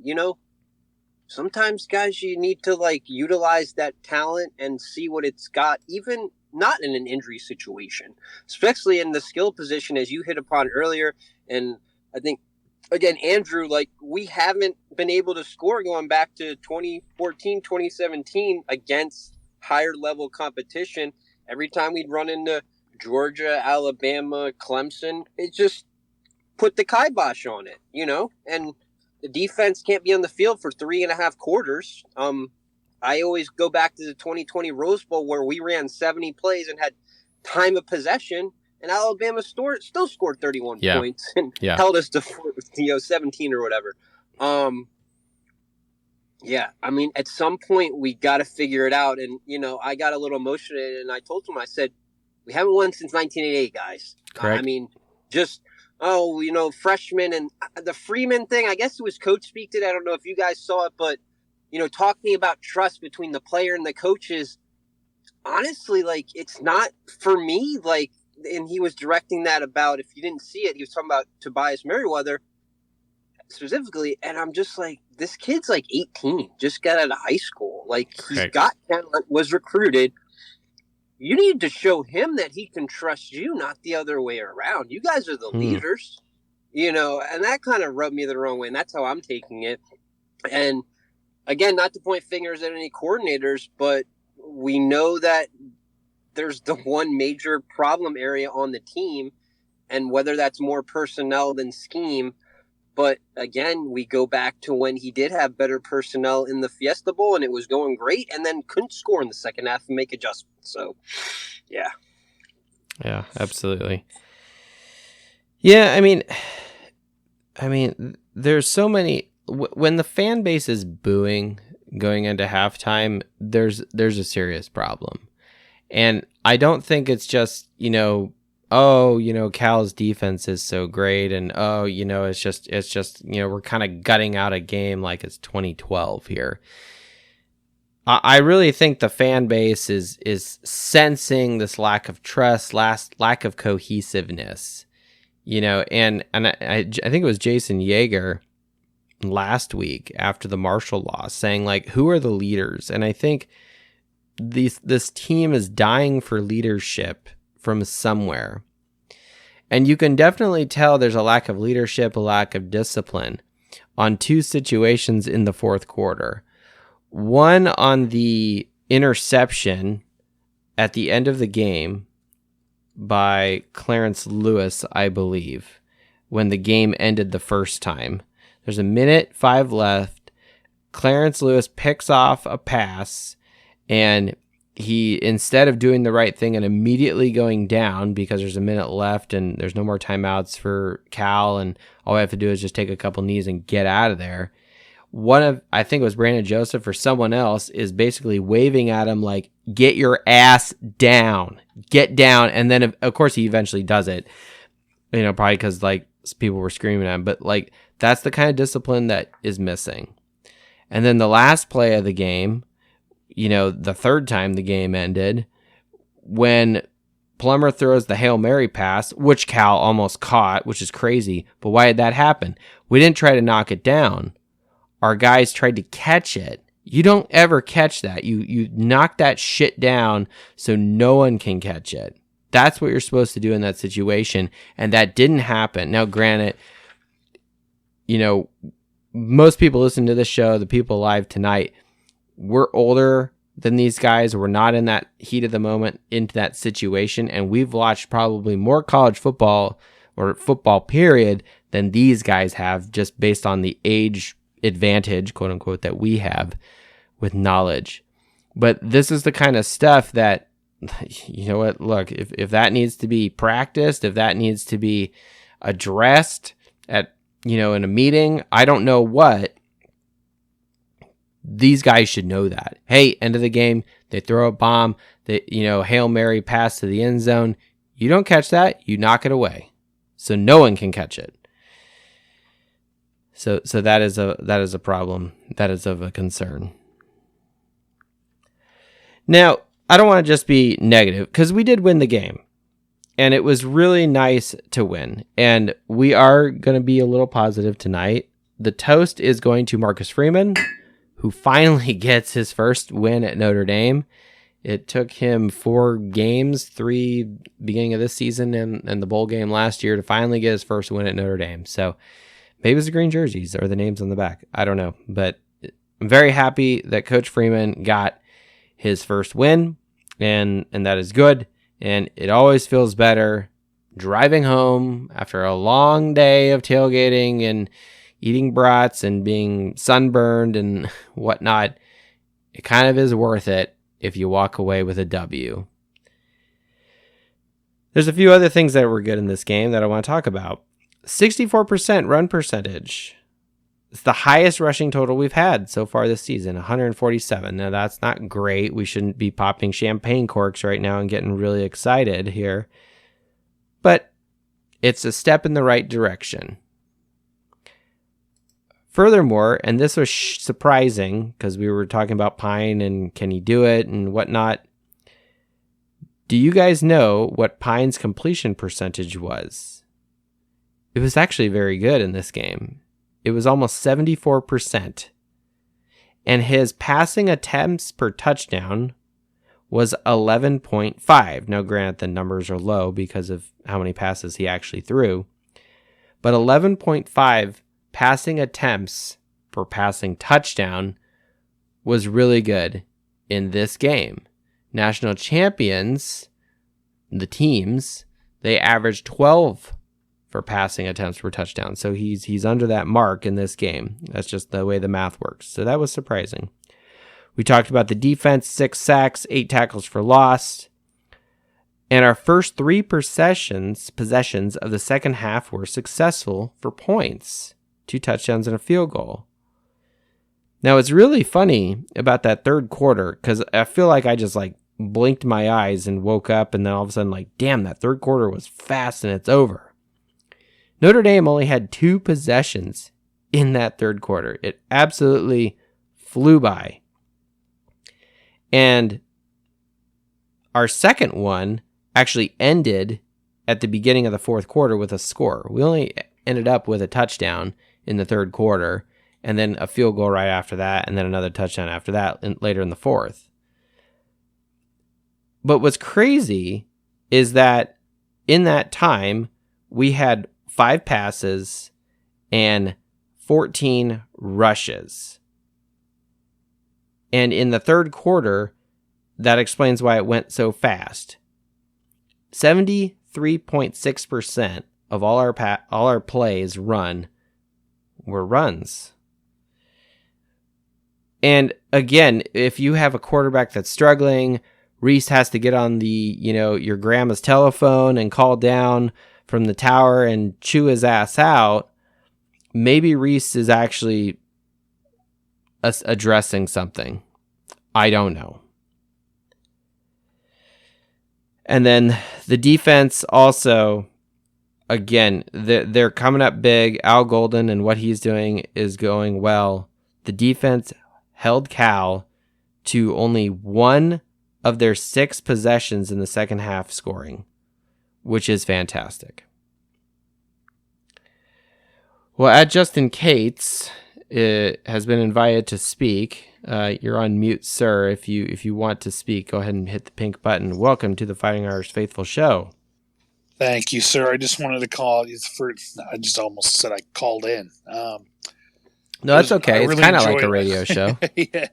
Sometimes, guys, you need to utilize that talent and see what it's got, even not in an injury situation, especially in the skill position, as you hit upon earlier. And I think, again, Andrew, we haven't been able to score going back to 2014, 2017 against higher level competition. Every time we'd run into Georgia, Alabama, Clemson, it just put the kibosh on it, and the defense can't be on the field for 3.5 quarters. I always go back to the 2020 Rose Bowl where we ran 70 plays and had time of possession, and Alabama still scored 31 points and held us to 17 or whatever. I mean, at some point we got to figure it out. And I got a little emotional, and I told him, I said, we haven't won since 1988, guys. Correct. I mean, just freshmen and the Freeman thing. I guess it was coach speak today. I don't know if you guys saw it, but talking about trust between the player and the coaches. Honestly, it's not for me. And he was directing that about, if you didn't see it, he was talking about Tobias Merriweather specifically, and I'm just this kid's 18, just got out of high school. He's got talent, was recruited. You need to show him that he can trust you, not the other way around. You guys are the leaders, and that kind of rubbed me the wrong way, and that's how I'm taking it. And again, not to point fingers at any coordinators, but we know that there's the one major problem area on the team, and whether that's more personnel than scheme. But again, we go back to when he did have better personnel in the Fiesta Bowl and it was going great, and then couldn't score in the second half and make adjustments. So, yeah. Yeah, absolutely. Yeah, I mean, I mean, there's so many. When the fan base is booing going into halftime, there's a serious problem. And I don't think it's just, Cal's defense is so great, and it's just we're kind of gutting out a game like it's 2012 here. I really think the fan base is sensing this lack of trust, lack of cohesiveness, and I think it was Jason Yeager last week after the Marshall loss saying, like, who are the leaders? And I think this team is dying for leadership from somewhere. And you can definitely tell there's a lack of leadership, a lack of discipline on two situations in the fourth quarter. One on the interception at the end of the game by Clarence Lewis, I believe, when the game ended the first time. There's 1:05 left. Clarence Lewis picks off a pass, and he, instead of doing the right thing and immediately going down because there's a minute left and there's no more timeouts for Cal, and all we have to do is just take a couple knees and get out of there, I think it was Brandon Joseph or someone else, is basically waving at him like, get your ass down, get down. And then, of course, he eventually does it, probably because, like, people were screaming at him. But, like, that's the kind of discipline that is missing. And then the last play of the game, the third time the game ended, when Plummer throws the Hail Mary pass, which Cal almost caught, which is crazy. But why did that happen? We didn't try to knock it down. Our guys tried to catch it. You don't ever catch that. You knock that shit down so no one can catch it. That's what you're supposed to do in that situation, and that didn't happen. Now, granted, most people listen to this show, the people live tonight, we're older than these guys. We're not in that heat of the moment into that situation, and we've watched probably more college football or football period than these guys have, just based on the age advantage, quote unquote, that we have with knowledge. But this is the kind of stuff that, look, if that needs to be practiced, if that needs to be addressed at, in a meeting, I don't know what, these guys should know that. Hey, end of the game, they throw a bomb, Hail Mary pass to the end zone. You don't catch that, you knock it away. So no one can catch it. So that is a problem. That is of a concern. Now, I don't want to just be negative, because we did win the game, and it was really nice to win. And we are going to be a little positive tonight. The toast is going to Marcus Freeman, who finally gets his first win at Notre Dame. It took him 4 games, 3 beginning of this season and the bowl game last year, to finally get his first win at Notre Dame. So maybe it's the green jerseys or the names on the back. I don't know. But I'm very happy that Coach Freeman got his first win, and that is good. And it always feels better driving home after a long day of tailgating and eating brats and being sunburned and whatnot. It kind of is worth it if you walk away with a W. There's a few other things that were good in this game that I want to talk about. 64% run percentage. It's the highest rushing total we've had so far this season, 147. Now, that's not great. We shouldn't be popping champagne corks right now and getting really excited here. But it's a step in the right direction. Furthermore, and this was surprising because we were talking about Pine and can he do it and whatnot. Do you guys know what Pine's completion percentage was? It was actually very good in this game. It was almost 74%. And his passing attempts per touchdown was 11.5. Now, granted, the numbers are low because of how many passes he actually threw. But 11.5 passing attempts per passing touchdown was really good in this game. National champions, the teams, they averaged 12 for passing attempts per touchdown. So he's under that mark in this game. That's just the way the math works. So that was surprising. We talked about the defense, 6 sacks, 8 tackles for loss. And our first 3 possessions of the second half were successful for points. 2 touchdowns and a field goal. Now, it's really funny about that third quarter because I feel like I just like blinked my eyes and woke up, and then all of a sudden, like, damn, that third quarter was fast and it's over. Notre Dame only had 2 possessions in that third quarter. It absolutely flew by. And our second one actually ended at the beginning of the fourth quarter with a score. We only ended up with a touchdown in the third quarter, and then a field goal right after that, and then another touchdown after that later in the fourth. But what's crazy is that in that time, we had 5 passes and 14 rushes. And in the third quarter, that explains why it went so fast. 73.6% of all our plays run were runs. And again, if you have a quarterback that's struggling, Reese has to get on your grandma's telephone and call down from the tower and chew his ass out. Maybe Reese is actually addressing something. I don't know. And then the defense also, again, they're coming up big. Al Golden and what he's doing is going well. The defense held Cal to only 1 of their 6 possessions in the second half scoring, which is fantastic. Well, at Justin Cates has been invited to speak. You're on mute, sir. If you want to speak, go ahead and hit the pink button. Welcome to the Fighting Irish Faithful Show. Thank you, sir. I just wanted to call. I just almost said I called in. No, that's okay. It's kind of like a radio show. Yeah,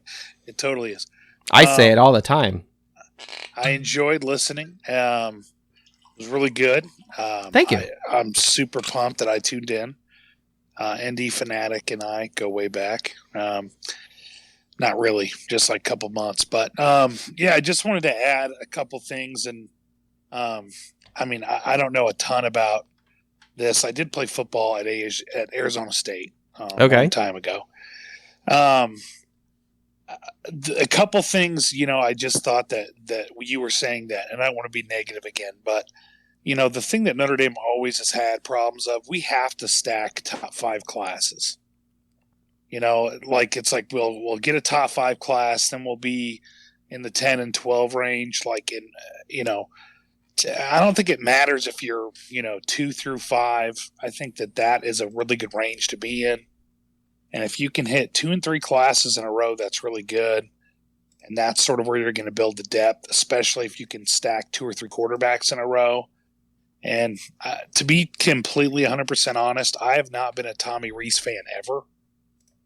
it totally is. I say it all the time. I enjoyed listening. It was really good. Thank you. I'm super pumped that I tuned in. ND Fanatic and I go way back. Not really, just like a couple months. But, I just wanted to add a couple things. And, I don't know a ton about this. I did play football at Arizona State a long time ago. A couple things, I just thought that you were saying that, and I don't want to be negative again, but the thing that Notre Dame always has had problems of, we have to stack top 5 classes. It's like we'll get a top 5 class, then we'll be in the 10 and 12 range. I don't think it matters if you're 2 through 5. I think that is a really good range to be in. And if you can hit 2 and 3 classes in a row, that's really good. And that's sort of where you're going to build the depth, especially if you can stack 2 or 3 quarterbacks in a row. And to be completely 100% honest, I have not been a Tommy Rees fan ever.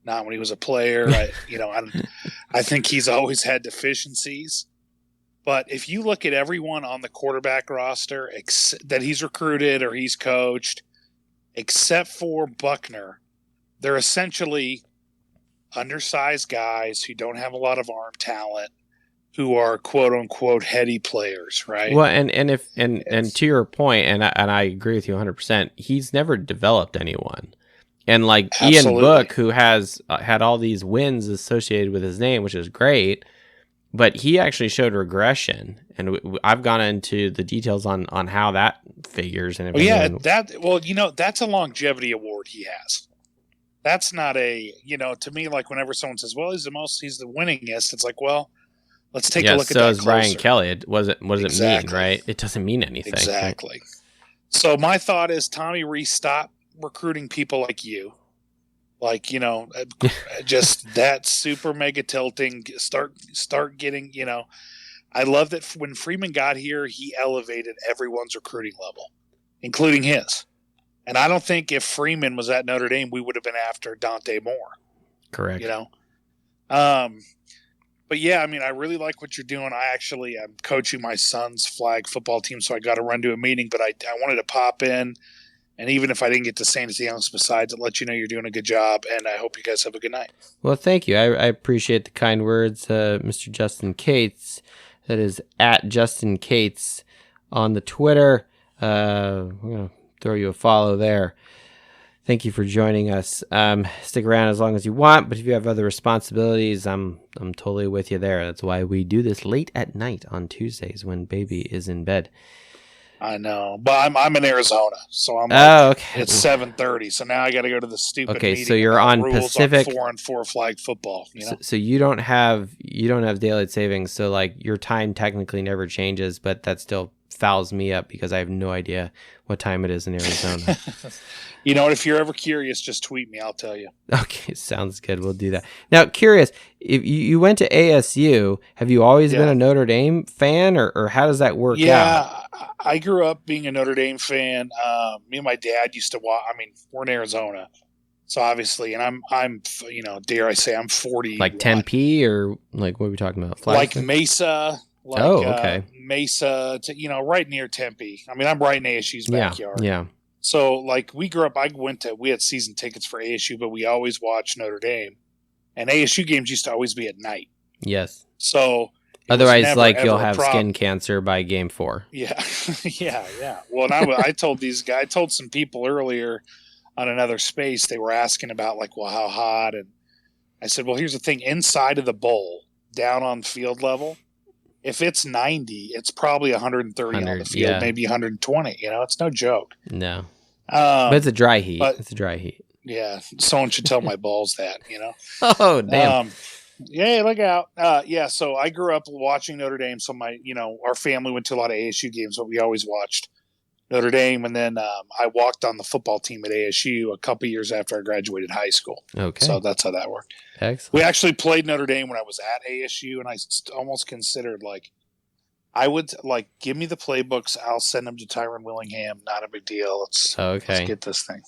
Not when he was a player. I think he's always had deficiencies. But if you look at everyone on the quarterback roster that he's recruited or he's coached, except for Buckner, they're essentially undersized guys who don't have a lot of arm talent, who are quote unquote heady players, right? Well, and to your point, and I agree with you 100%. He's never developed anyone, and like Absolutely. Ian Book, who has had all these wins associated with his name, which is great, but he actually showed regression, and I've gone into the details on how that figures. And that's a longevity award he has. That's not to me, like whenever someone says, "Well, he's the winningest," it's like, well, let's take a look at that. So is Brian Kelly. What does it mean, right? It doesn't mean anything. Exactly. Right? So my thought is, Tommy Rees, stop recruiting people like you. Just that super mega tilting. Start getting, I love that when Freeman got here, he elevated everyone's recruiting level, including his. And I don't think if Freeman was at Notre Dame, we would have been after Dante Moore. Correct. But yeah, I really like what you're doing. I'm coaching my son's flag football team, so I got to run to a meeting, but I wanted to pop in. And even if I didn't get to say anything else besides it, let you know you're doing a good job, and I hope you guys have a good night. Well, thank you. I appreciate the kind words, Mr. Justin Cates. That is at Justin Cates on the Twitter. We're going to throw you a follow there. Thank you for joining us. Stick around as long as you want, but if you have other responsibilities, I'm totally with you there. That's why we do this late at night on Tuesdays when baby is in bed. I know, but I'm in Arizona, so I'm okay. It's 7:30, so now I got to go to the stupid meeting. So you're on Pacific 4-on-4 flag football. So you don't have daylight savings, so like your time technically never changes, but that still fouls me up because I have no idea what time it is in Arizona. You know what? If you're ever curious, just tweet me. I'll tell you. Okay, sounds good. We'll do that. Now, curious, if you went to ASU, have you always been a Notre Dame fan, or how does that work out? Yeah, I grew up being a Notre Dame fan. Me and my dad used to watch. I mean, we're in Arizona, so obviously, and I'm dare I say, I'm 40. Like Tempe, or like what are we talking about? Like Mesa. Okay. Mesa, right near Tempe. I mean, I'm right in ASU's backyard. Yeah. So, like, we grew up. We had season tickets for ASU, but we always watched Notre Dame, and ASU games used to always be at night. Yes. So, otherwise, like, you'll have skin cancer by game 4. Yeah, yeah. Well, and I told some people earlier on another space. They were asking about how hot, and I said, well, here's the thing: inside of the bowl, down on field level, if it's 90, it's probably 130 on the field, maybe 120. It's no joke. No. But it's a dry heat. Yeah. Someone should tell my balls that, Oh, damn. Yeah, look out. So I grew up watching Notre Dame. So our family went to a lot of ASU games, but we always watched Notre Dame. And then I walked on the football team at ASU a couple years after I graduated high school. Okay. So that's how that worked. Excellent. We actually played Notre Dame when I was at ASU, and I almost considered I would give me the playbooks. I'll send them to Tyron Willingham. Not a big deal. Let's get this thing.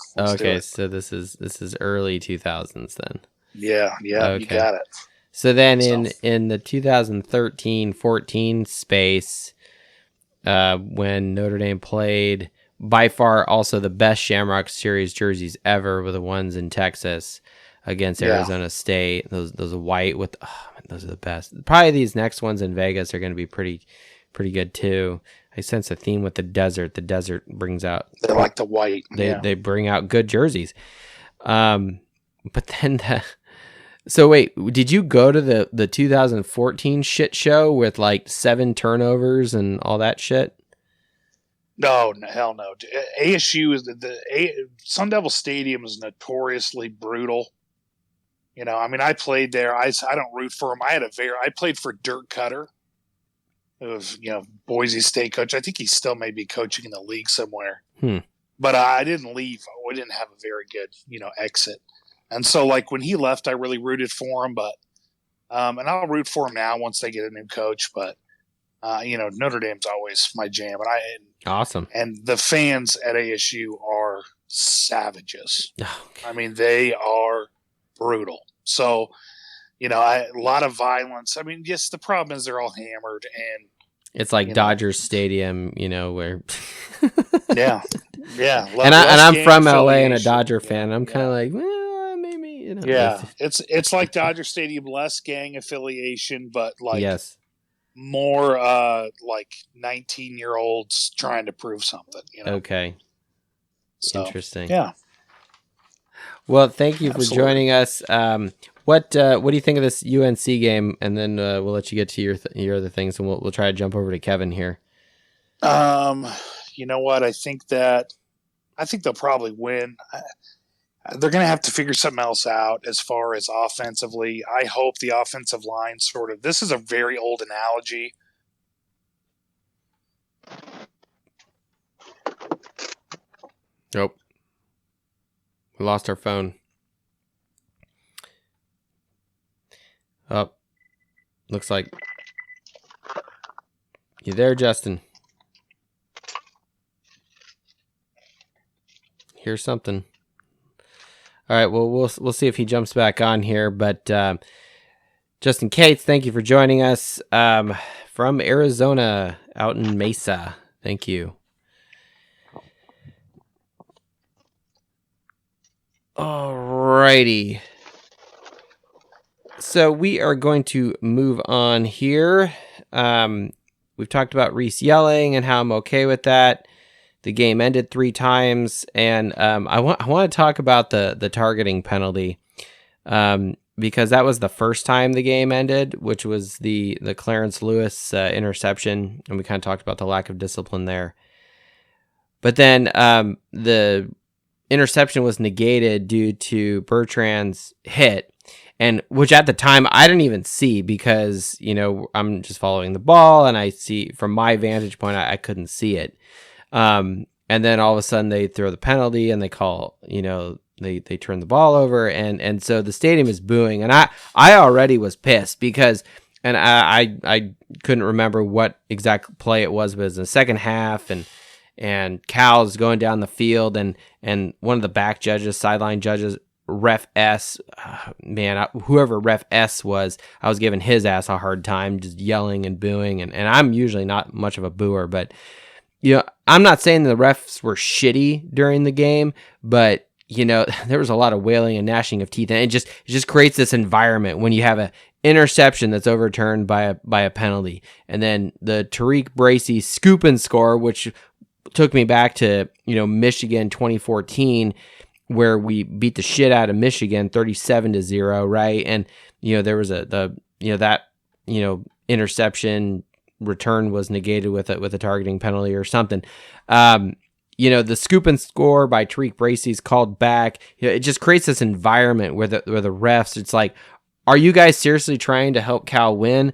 So this is early 2000s then. Yeah, okay. You got it. So then in the 2013-14 space, when Notre Dame played by far also the best Shamrock Series jerseys ever were the ones in Texas against Arizona State. Those white with those are the best. Probably these next ones in Vegas are going to be pretty good too. I sense a theme with the desert. The desert brings out they like the white. They bring out good jerseys. But then so wait, did you go to the 2014 shit show with 7 turnovers and all that shit? No, hell no. ASU is the Sun Devil Stadium is notoriously brutal. I mean, I played there. I don't root for him. I played for Dirk Cutter, who was, Boise State coach. I think he still may be coaching in the league somewhere. But I didn't leave. We didn't have a very good, exit. And so, when he left, I really rooted for him. But, and I'll root for him now once they get a new coach. But, Notre Dame's always my jam. Awesome. And the fans at ASU are savages. Okay. I mean, they are brutal. So, a lot of violence. I mean, yes, the problem is they're all hammered, and it's like Dodgers Stadium, where. yeah. And I'm from LA and a Dodger fan. I'm kind of like, well, maybe Yeah, it's like Dodger Stadium, less gang affiliation, but more 19-year-olds trying to prove something. Okay. So, interesting. Yeah. Well, thank you for joining us. What do you think of this UNC game? And then we'll let you get to your other things, and we'll try to jump over to Kevin here. You know what? I think they'll probably win. They're going to have to figure something else out as far as offensively. I hope the offensive line this is a very old analogy. Nope. We lost our phone. Oh, looks like you there, Justin? Here's something. All right, well, we'll see if he jumps back on here. But Justin Cates, thank you for joining us from Arizona, out in Mesa. Thank you. Alrighty. So we are going to move on here. we've talked about Reese yelling and how I'm okay with that. The game ended 3 times, and I want to talk about the targeting penalty, because that was the first time the game ended, which was the Clarence Lewis interception, and we kind of talked about the lack of discipline there. But then the interception was negated due to Bertrand's hit, and which at the time I didn't even see, because I'm just following the ball, and I see from my vantage point I couldn't see it. And then all of a sudden they throw the penalty, and they call, they turn the ball over, and so the stadium is booing, and I already was pissed because, and I couldn't remember what exact play it was, but it was in the second half, and Cal's going down the field, and one of the back judges, sideline judges, Ref S, whoever Ref S was, I was giving his ass a hard time, just yelling and booing, and I'm usually not much of a booer, but I'm not saying the refs were shitty during the game, but there was a lot of wailing and gnashing of teeth, and it just creates this environment when you have a interception that's overturned by a penalty, and then the Tariq Bracy scoop and score, which took me back to Michigan 2014, where we beat the shit out of Michigan 37-0, right? And there was that interception return was negated with a targeting penalty or something. The scoop and score by Tariq Bracy's called back. It just creates this environment where the refs, it's like, are you guys seriously trying to help Cal win?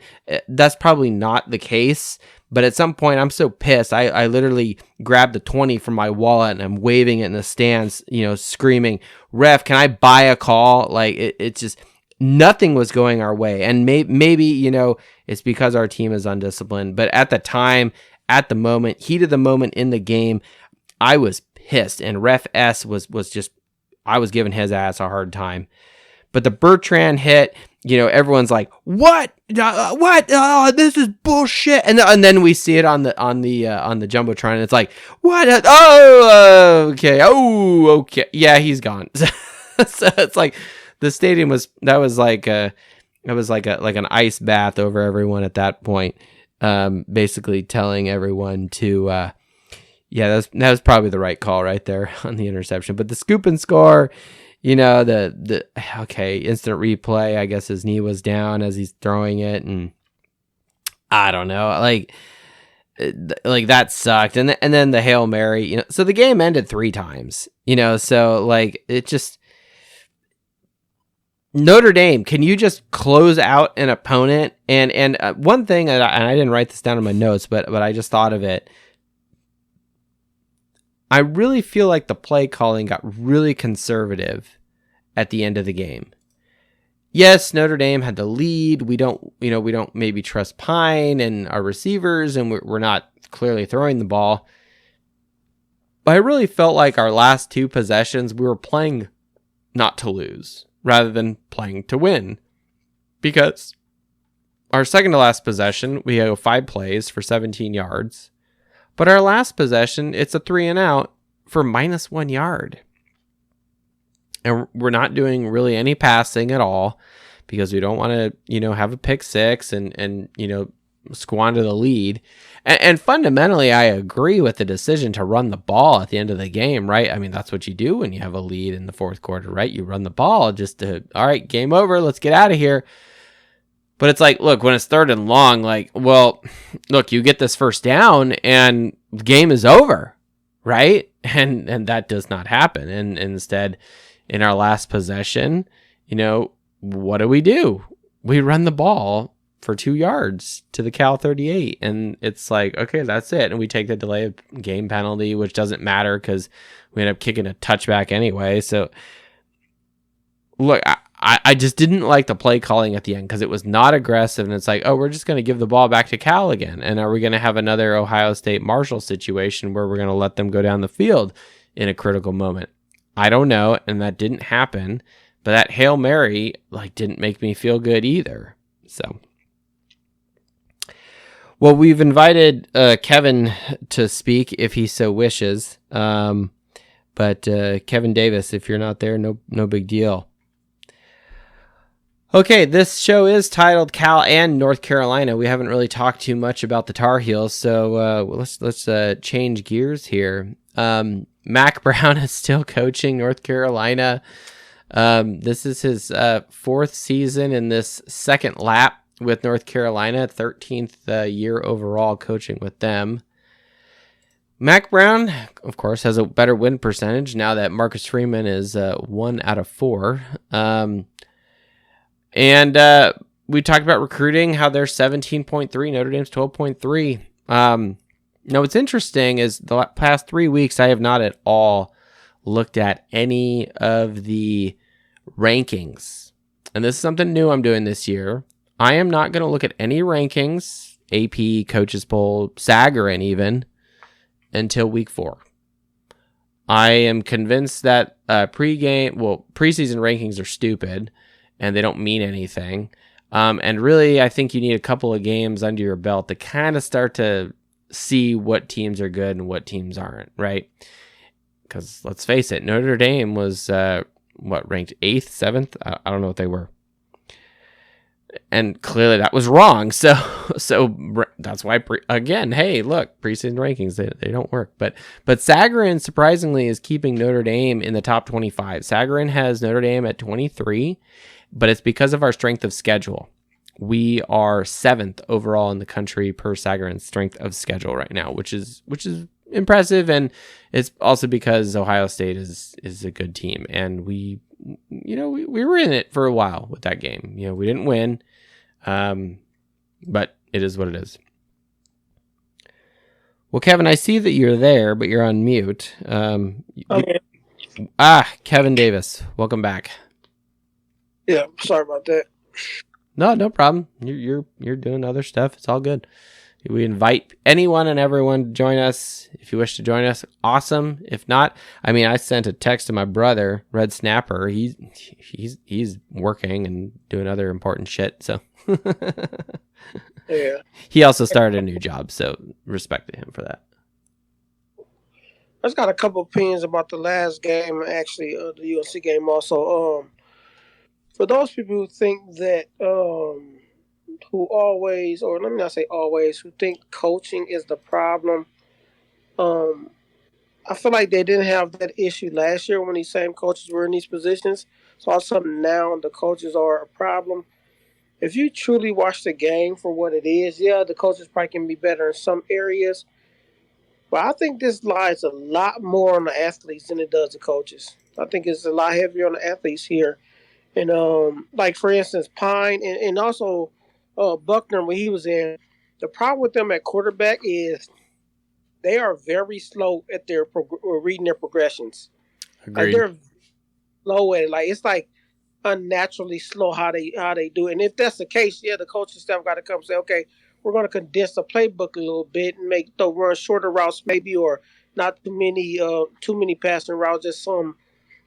That's probably not the case. But at some point, I'm so pissed. I literally grabbed the 20 from my wallet and I'm waving it in the stands, screaming, "Ref, can I buy a call?" Like it's just nothing was going our way. And maybe it's because our team is undisciplined. But at the time, at the moment, heat of the moment in the game, I was pissed. And Ref S was just, I was giving his ass a hard time. But the Bertrand hit, everyone's like, "What? What? Oh, this is bullshit!" And then we see it on the jumbotron, and it's like, "What? Oh, okay. Oh, okay. Yeah, he's gone." So it's like the stadium was like an ice bath over everyone at that point, basically telling everyone to, that was probably the right call right there on the interception. But the scoop and score. The instant replay, I guess his knee was down as he's throwing it, and I don't know, like that sucked. And then the Hail Mary, so the game ended 3 times, so like it just, Notre Dame, can you just close out an opponent? And one thing, and I didn't write this down in my notes, but I just thought of it. I really feel like the play calling got really conservative at the end of the game. Yes, Notre Dame had the lead. We don't maybe trust Pine and our receivers, and we're not clearly throwing the ball. But I really felt like our last 2 possessions, we were playing not to lose rather than playing to win. Because our second to last possession, we go 5 plays for 17 yards. But our last possession, it's a 3 and out for -1 yard. And we're not doing really any passing at all because we don't want to, have a pick 6 and squander the lead. And fundamentally, I agree with the decision to run the ball at the end of the game, right? I mean, that's what you do when you have a lead in the fourth quarter, right? You run the ball just to, all right, game over, let's get out of here. But it's like, look, when it's 3rd and long, like, well, look, you get this first down and the game is over, right? And that does not happen. And instead, in our last possession, what do? We run the ball for 2 yards to the Cal 38. And it's like, okay, that's it. And we take the delay of game penalty, which doesn't matter because we end up kicking a touchback anyway. So, look, I just didn't like the play calling at the end because it was not aggressive. And it's like, oh, we're just going to give the ball back to Cal again. And are we going to have another Ohio State Marshall situation where we're going to let them go down the field in a critical moment? I don't know. And that didn't happen. But that Hail Mary didn't make me feel good either. So, well, we've invited Kevin to speak if he so wishes. But Kevin Davis, if you're not there, no big deal. Okay, this show is titled Cal and North Carolina. We haven't really talked too much about the Tar Heels, so let's change gears here. Mac Brown is still coaching North Carolina. This is his fourth season in this second lap with North Carolina, 13th year overall coaching with them. Mac Brown, of course, has a better win percentage now that Marcus Freeman is 1 out of 4. And we talked about recruiting, how they're 17.3, Notre Dame's 12.3. Now, what's interesting is the past 3 weeks, I have not at all looked at any of the rankings. And this is something new I'm doing this year. I am not going to look at any rankings, AP, Coaches Poll, Sagarin even, until week 4. I am convinced that preseason rankings are stupid and they don't mean anything. And really, I think you need a couple of games under your belt to kind of start to see what teams are good and what teams aren't, right? Because let's face it, Notre Dame was, ranked 8th, 7th? I don't know what they were. And clearly that was wrong. So that's why, hey, look, preseason rankings, they don't work. But Sagarin, surprisingly, is keeping Notre Dame in the top 25. Sagarin has Notre Dame at 23, but it's because of our strength of schedule. We are 7th overall in the country per Sagarin's strength of schedule right now, which is impressive, and it's also because Ohio State is a good team, and we were in it for a while with that game. We didn't win, but it is what it is. Well, Kevin, I see that you're there, but you're on mute. Okay. Kevin Davis, welcome back. Yeah, sorry about that. No problem. You're doing other stuff. It's all good. We invite anyone and everyone to join us. If you wish to join us, awesome. If not, I sent a text to my brother, Red Snapper. He's working and doing other important shit. So Yeah. He also started a new job, so respect to him for that. I just got a couple opinions about the last game, actually, the UNC game also. For those people who think that who always, or let me not say always, who think coaching is the problem. I feel like they didn't have that issue last year when these same coaches were in these positions. So all of a sudden now the coaches are a problem. If you truly watch the game for what it is, yeah, the coaches probably can be better in some areas. But I think this lies a lot more on the athletes than it does the coaches. I think it's a lot heavier on the athletes here. And like for instance, Pine and also Buckner when he was in, the problem with them at quarterback is they are very slow at their reading their progressions. Agreed. Like they're slow at it. Like it's like unnaturally slow how they do it. And if that's the case, yeah, the coaching staff got to come and say, okay, we're going to condense the playbook a little bit and run shorter routes maybe, or not too many passing routes, just some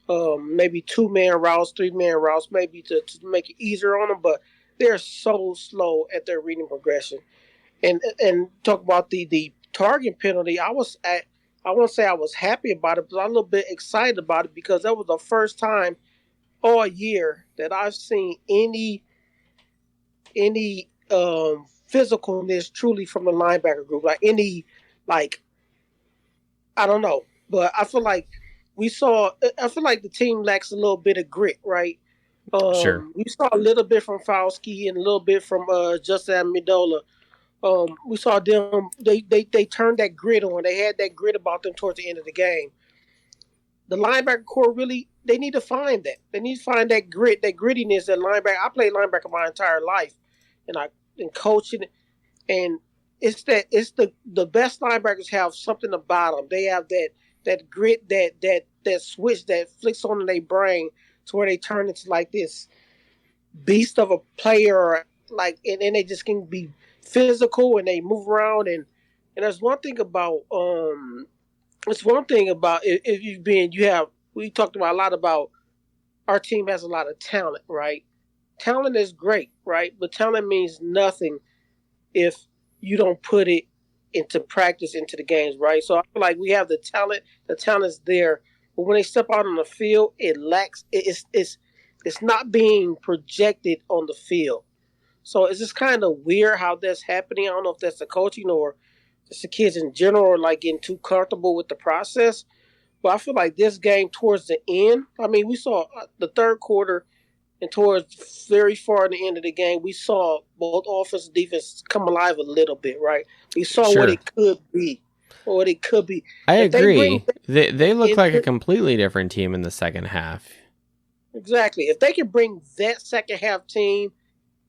maybe 2-man routes, 3-man routes, maybe to make it easier on them. But they're so slow at their reading progression. And talk about the target penalty. I won't say I was happy about it, but I'm a little bit excited about it because that was the first time all year that I've seen any physicalness truly from the linebacker group. I don't know, but I feel like the team lacks a little bit of grit, right? Sure. We saw a little bit from Fauski and a little bit from Justin Amendola. We saw them. They turned that grit on. They had that grit about them towards the end of the game. The linebacker core really, they need to find that. They need to find that grit, that grittiness, that linebacker. I played linebacker my entire life, and coaching, and it's the best linebackers have something about them. They have that grit, that switch that flicks on in their brain to where they turn into like this beast of a player, like, and they just can be physical and they move around, and there's one thing about if we talked about a lot about our team has a lot of talent, right? Talent is great, right? But talent means nothing if you don't put it into practice, into the games, right? So I feel like we have the talent is there, but when they step out on the field, it lacks. It's It's not being projected on the field. So it's just kind of weird how that's happening. I don't know if that's the coaching or just the kids in general are like getting too comfortable with the process. But I feel like this game towards the end, I mean, we saw the third quarter and towards very far in the end of the game, we saw both offense and defense come alive a little bit, right? We saw what Sure. it could be. What it could be. I If they bring agree. They look like a into- completely different team in the second half. Exactly. If they can bring that second half team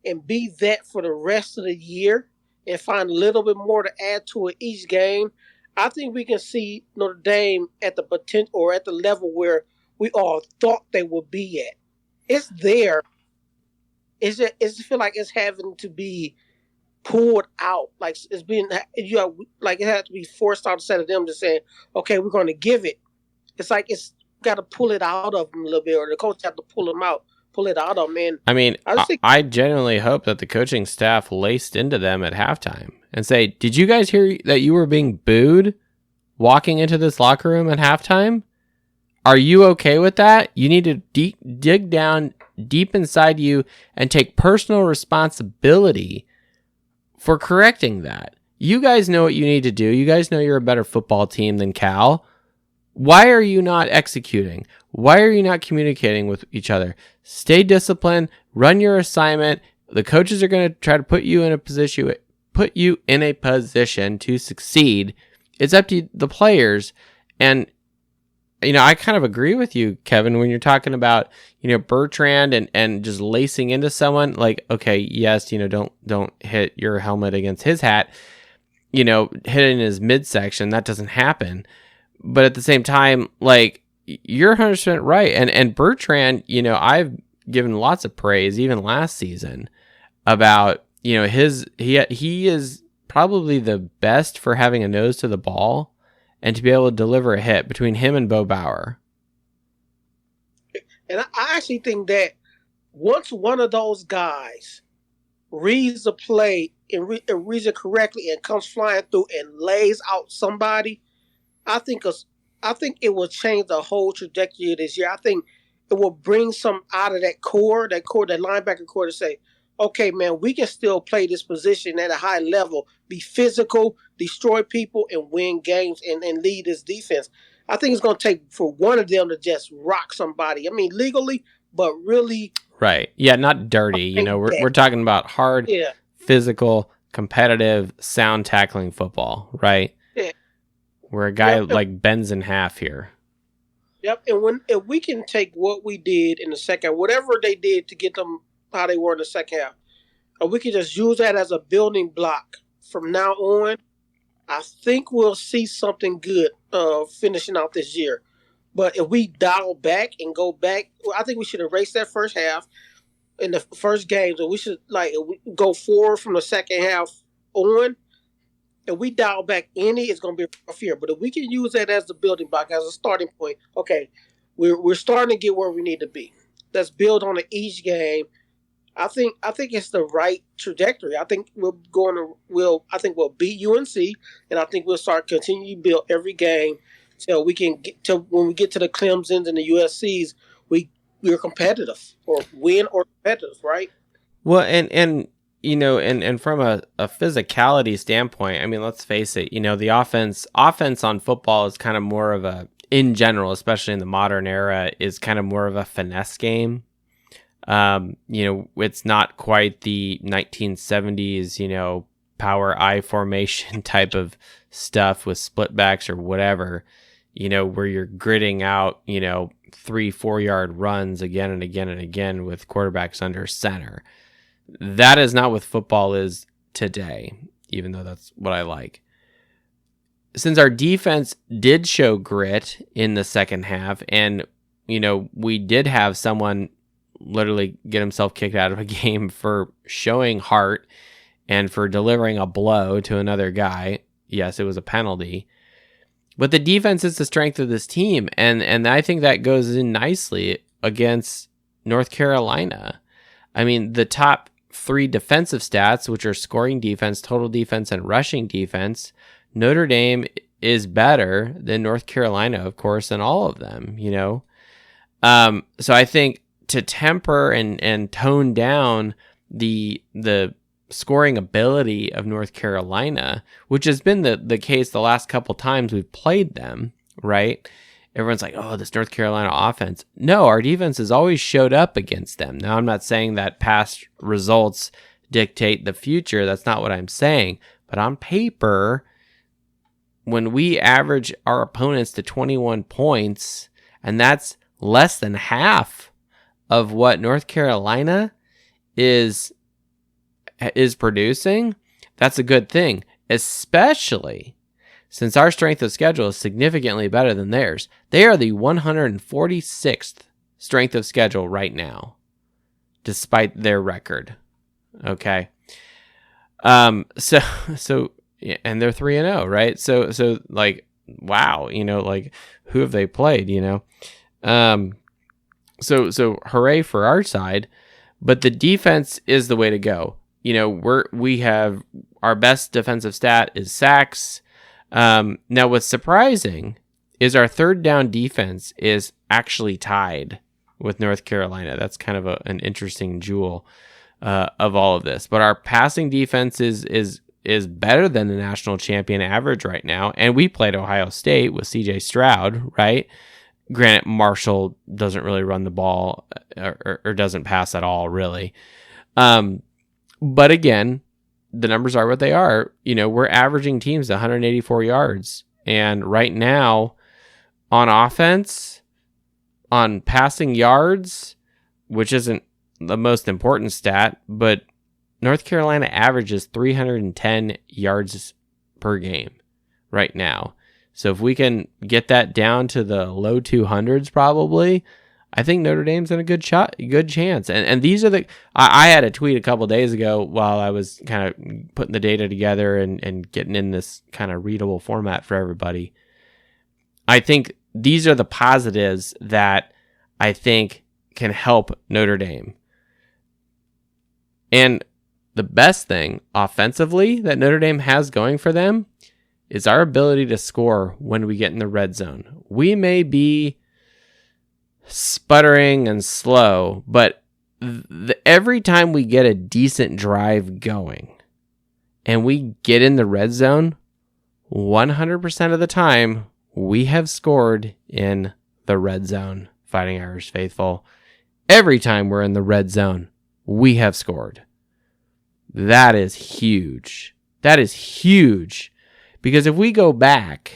and be that for the rest of the year and find a little bit more to add to it each game, I think we can see Notre Dame at the potential or at the level where we all thought they would be at. It's there. It's feel like it's having to be pulled out. Like it's being like it has to be forced out instead of them just saying, okay, we're going to give it. It's like it's got to pull it out of them a little bit, or the coach have to pull it out of them. And I mean, I just think I genuinely hope that the coaching staff laced into them at halftime and say, did you guys hear that you were being booed walking into this locker room at halftime? Are you okay with that? You need to dig down deep inside you and take personal responsibility for correcting that. You guys know what you need to do. You guys know you're a better football team than Cal. Why are you not executing? Why are you not communicating with each other? Stay disciplined. Run your assignment. The coaches are going to try to put you in a position to succeed. It's up to the players. And I kind of agree with you, Kevin, when you're talking about, Bertrand and just lacing into someone. Like, okay, yes, don't hit your helmet against his hat, hitting his midsection. That doesn't happen. But at the same time, like, you're 100% right. And Bertrand, I've given lots of praise, even last season, about, he is probably the best for having a nose to the ball and to be able to deliver a hit between him and Bo Bauer. And I actually think that once one of those guys reads the play and reads it correctly and comes flying through and lays out somebody, I think it will change the whole trajectory of this year. I think it will bring some out of that linebacker core to say, okay, man, we can still play this position at a high level, be physical, destroy people, and win games and lead this defense. I think it's going to take for one of them to just rock somebody. I mean, legally, but really. Right. Yeah, not dirty. We're talking about hard, physical, competitive, sound tackling football, right? Yeah. Where a guy bends in half here. Yep. And if we can take what we did in the second, whatever they did to get them how they were in the second half, and we can just use that as a building block from now on, I think we'll see something good finishing out this year. But if we dial back and go back, I think we should erase that first half in the first games, and we should go forward from the second half on. If we dial back any, it's going to be a fear. But if we can use that as the building block, as a starting point, okay, we're starting to get where we need to be. Let's build on each game. I think it's the right trajectory. I think we'll beat UNC, and I think we'll start continuing to build every game till we can get to when we get to the Clemsons and the USCs, we're competitive or win or competitive, right? Well, and from a physicality standpoint, I mean, let's face it, the offense on football is kind of more of in general, especially in the modern era, is kind of more of a finesse game. It's not quite the 1970s, power I formation type of stuff with split backs or whatever, where you're gritting out, 3-4 yard runs again and again and again with quarterbacks under center. That is not what football is today, even though that's what I like. Since our defense did show grit in the second half, and, we did have someone literally get himself kicked out of a game for showing heart and for delivering a blow to another guy. Yes, it was a penalty. But the defense is the strength of this team, and I think that goes in nicely against North Carolina. I mean, the top 3 defensive stats, which are scoring defense, total defense, and rushing defense, Notre Dame is better than North Carolina, of course, in all of them, So I think to temper and tone down the scoring ability of North Carolina, which has been the case the last couple times we've played them, right? Everyone's like, oh, this North Carolina offense. No, our defense has always showed up against them. Now, I'm not saying that past results dictate the future. That's not what I'm saying. But on paper, when we average our opponents to 21 points, and that's less than half of what North Carolina is producing, that's a good thing, especially since our strength of schedule is significantly better than theirs. They are the 146th strength of schedule right now, despite their record. Okay. So, and they're 3-0, right? So like, wow, like who have they played, So hooray for our side, but the defense is the way to go. We have our best defensive stat is sacks. Now what's surprising is our third down defense is actually tied with North Carolina. That's kind of an interesting jewel of all of this. But our passing defense is better than the national champion average right now. And we played Ohio State with CJ Stroud, right? Granted, Marshall doesn't really run the ball or doesn't pass at all, really. But again, the numbers are what they are. We're averaging teams 184 yards. And right now, on offense, on passing yards, which isn't the most important stat, but North Carolina averages 310 yards per game right now. So if we can get that down to the low 200s, probably, I think Notre Dame's in a good chance. And these are I had a tweet a couple days ago while I was kind of putting the data together and getting in this kind of readable format for everybody. I think these are the positives that I think can help Notre Dame. And the best thing offensively that Notre Dame has going for them is our ability to score when we get in the red zone. We may be sputtering and slow, but every time we get a decent drive going and we get in the red zone, 100% of the time we have scored in the red zone. Fighting Irish faithful, every time we're in the red zone, we have scored. That is huge. That is huge. Because if we go back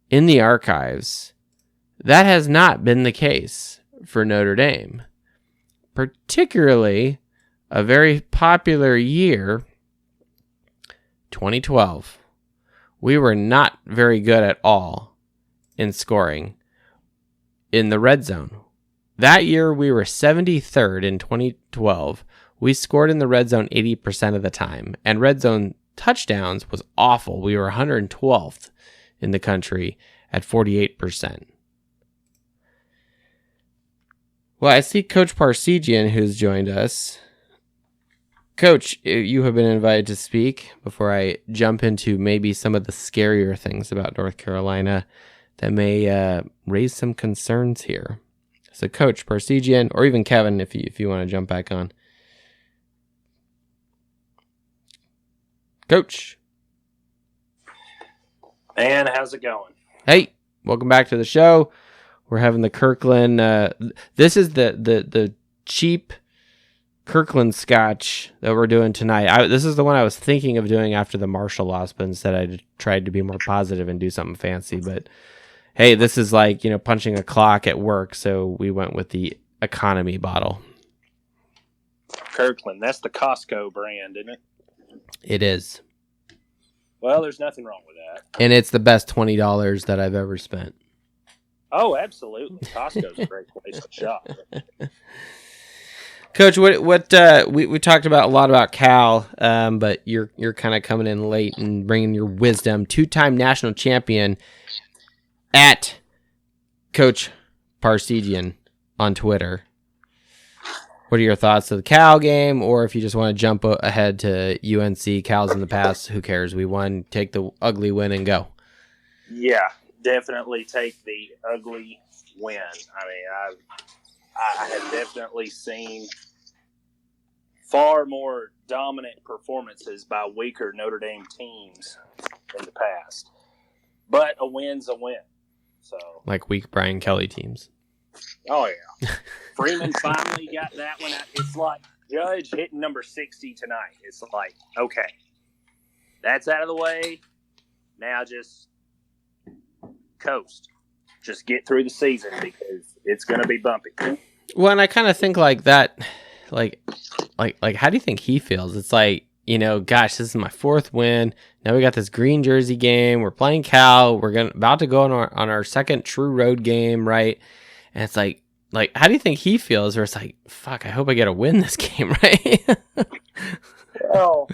in the archives, that has not been the case for Notre Dame. Particularly a very popular year, 2012. We were not very good at all in scoring in the red zone. That year we were 73rd in 2012. We scored in the red zone 80% of the time. And red zone touchdowns was awful. We were 112th in the country at 48%. Well, I see Coach Parsegian, who's joined us. Coach, you have been invited to speak before I jump into maybe some of the scarier things about North Carolina that may raise some concerns here. So Coach Parsegian, or even Kevin, if you want to jump back on. Coach. Man, how's it going? Hey, welcome back to the show. We're having the Kirkland. This is the cheap Kirkland scotch that we're doing tonight. This is the one I was thinking of doing after the Marshall loss, but instead I tried to be more positive and do something fancy. But hey, this is like, punching a clock at work, so we went with the economy bottle. Kirkland, that's the Costco brand, isn't it? It is. Well, there's nothing wrong with that. And it's the best $20 that I've ever spent. Oh, absolutely. Costco's a great place to shop. Coach, what we talked about a lot about Cal, but you're kind of coming in late and bringing your wisdom. 2-time national champion at Coach Parsegian on Twitter. What are your thoughts of the Cal game, or if you just want to jump ahead to UNC? Cal's in the past. Who cares? We won. Take the ugly win and go. Yeah, definitely take the ugly win. I mean, I have definitely seen far more dominant performances by weaker Notre Dame teams in the past. But a win's a win. So, like weak Brian Kelly teams. oh yeah, Freeman finally got that one out. It's like Judge hitting number 60 tonight. It's like, okay, that's out of the way. Now just coast. Just get through the season because it's going to be bumpy. Well, and I kind of think like that, like, how do you think he feels? It's like, you know, gosh, this is my 4th win. Now we got this green jersey game. We're playing Cal. We're about to go on our second true road game, right? And it's like, how do you think he feels? Where it's like, fuck, I hope I get to win this game, right? Well,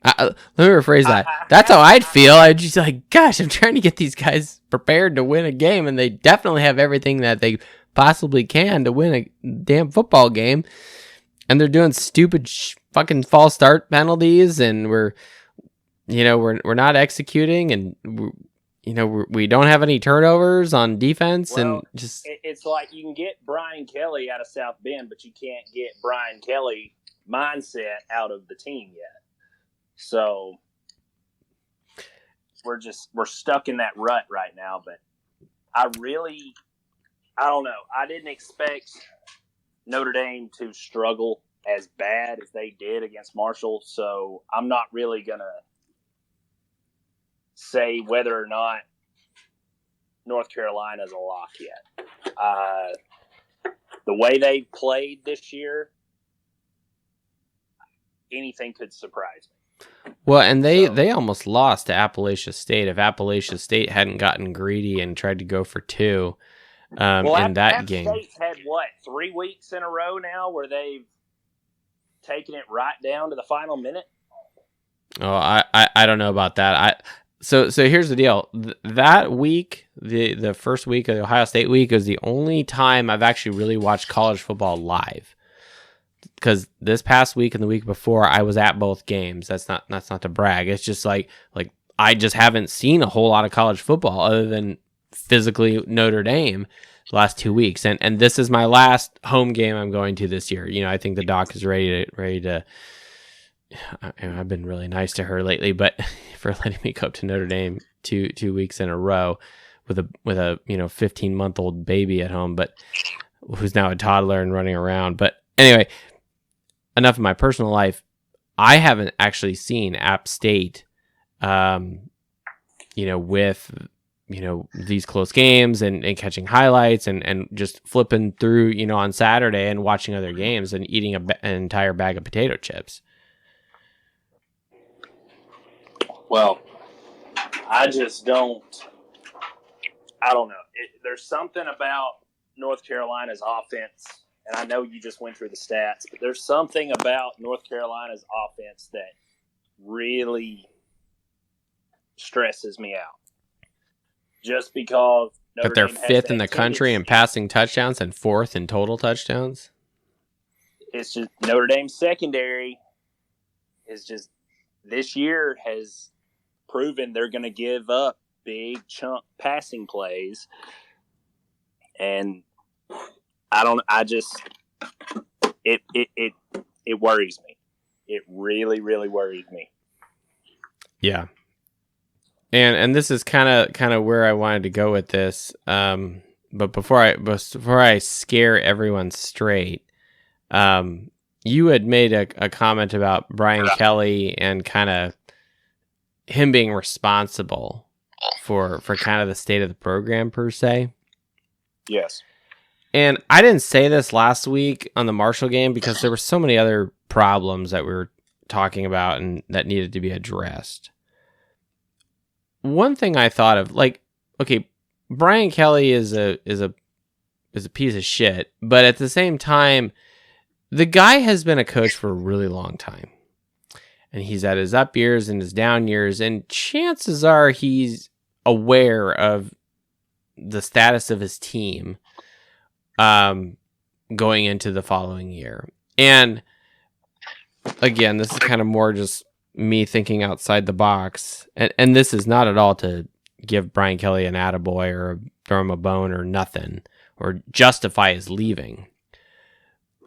let me rephrase that. That's how I'd feel. I'd just like, gosh, I'm trying to get these guys prepared to win a game, and they definitely have everything that they possibly can to win a damn football game. And they're doing stupid fucking false start penalties, and we're not executing, and we don't have any turnovers on defense, and just it's like you can get Brian Kelly out of South Bend, but you can't get Brian Kelly mindset out of the team yet. So we're stuck in that rut right now. But I don't know. I didn't expect Notre Dame to struggle as bad as they did against Marshall. So I'm not really going to say whether or not North Carolina's a lock yet. The way they played this year, anything could surprise me. Well, and they almost lost to Appalachia State. If Appalachia State hadn't gotten greedy and tried to go for 2 in that game. State's had, 3 weeks in a row now where they've taken it right down to the final minute? Oh, I don't know about that. So here's the deal. That week, the first week of the Ohio State week, was the only time I've actually really watched college football live. Because this past week and the week before, I was at both games. That's not to brag. It's just like I just haven't seen a whole lot of college football other than physically Notre Dame the last 2 weeks. And this is my last home game I'm going to this year. I think the doc is ready to. I've been really nice to her lately, but for letting me go up to Notre Dame two weeks in a row with a 15-month-old baby at home, but who's now a toddler and running around. But anyway, enough of my personal life. I haven't actually seen App State, with these close games and catching highlights and just flipping through on Saturday and watching other games and eating an entire bag of potato chips. Well, I don't know. There's something about North Carolina's offense, and I know you just went through the stats, but there's something about North Carolina's offense that really stresses me out. Just because that they're 5th in the country in passing touchdowns and 4th in total touchdowns. It's just Notre Dame's secondary is just this year has proven they're going to give up big chunk passing plays, and it worries me. It really, really worries me. Yeah. And this is kind of where I wanted to go with this. But before I scare everyone straight, you had made a comment about Brian Kelly and kind of him being responsible for kind of the state of the program per se. Yes. And I didn't say this last week on the Marshall game because there were so many other problems that we were talking about and that needed to be addressed. One thing I thought of, okay, Brian Kelly is a piece of shit, but at the same time, the guy has been a coach for a really long time. And he's at his up years and his down years, and chances are he's aware of the status of his team going into the following year. And again, this is kind of more just me thinking outside the box. And this is not at all to give Brian Kelly an attaboy or throw him a bone or nothing, or justify his leaving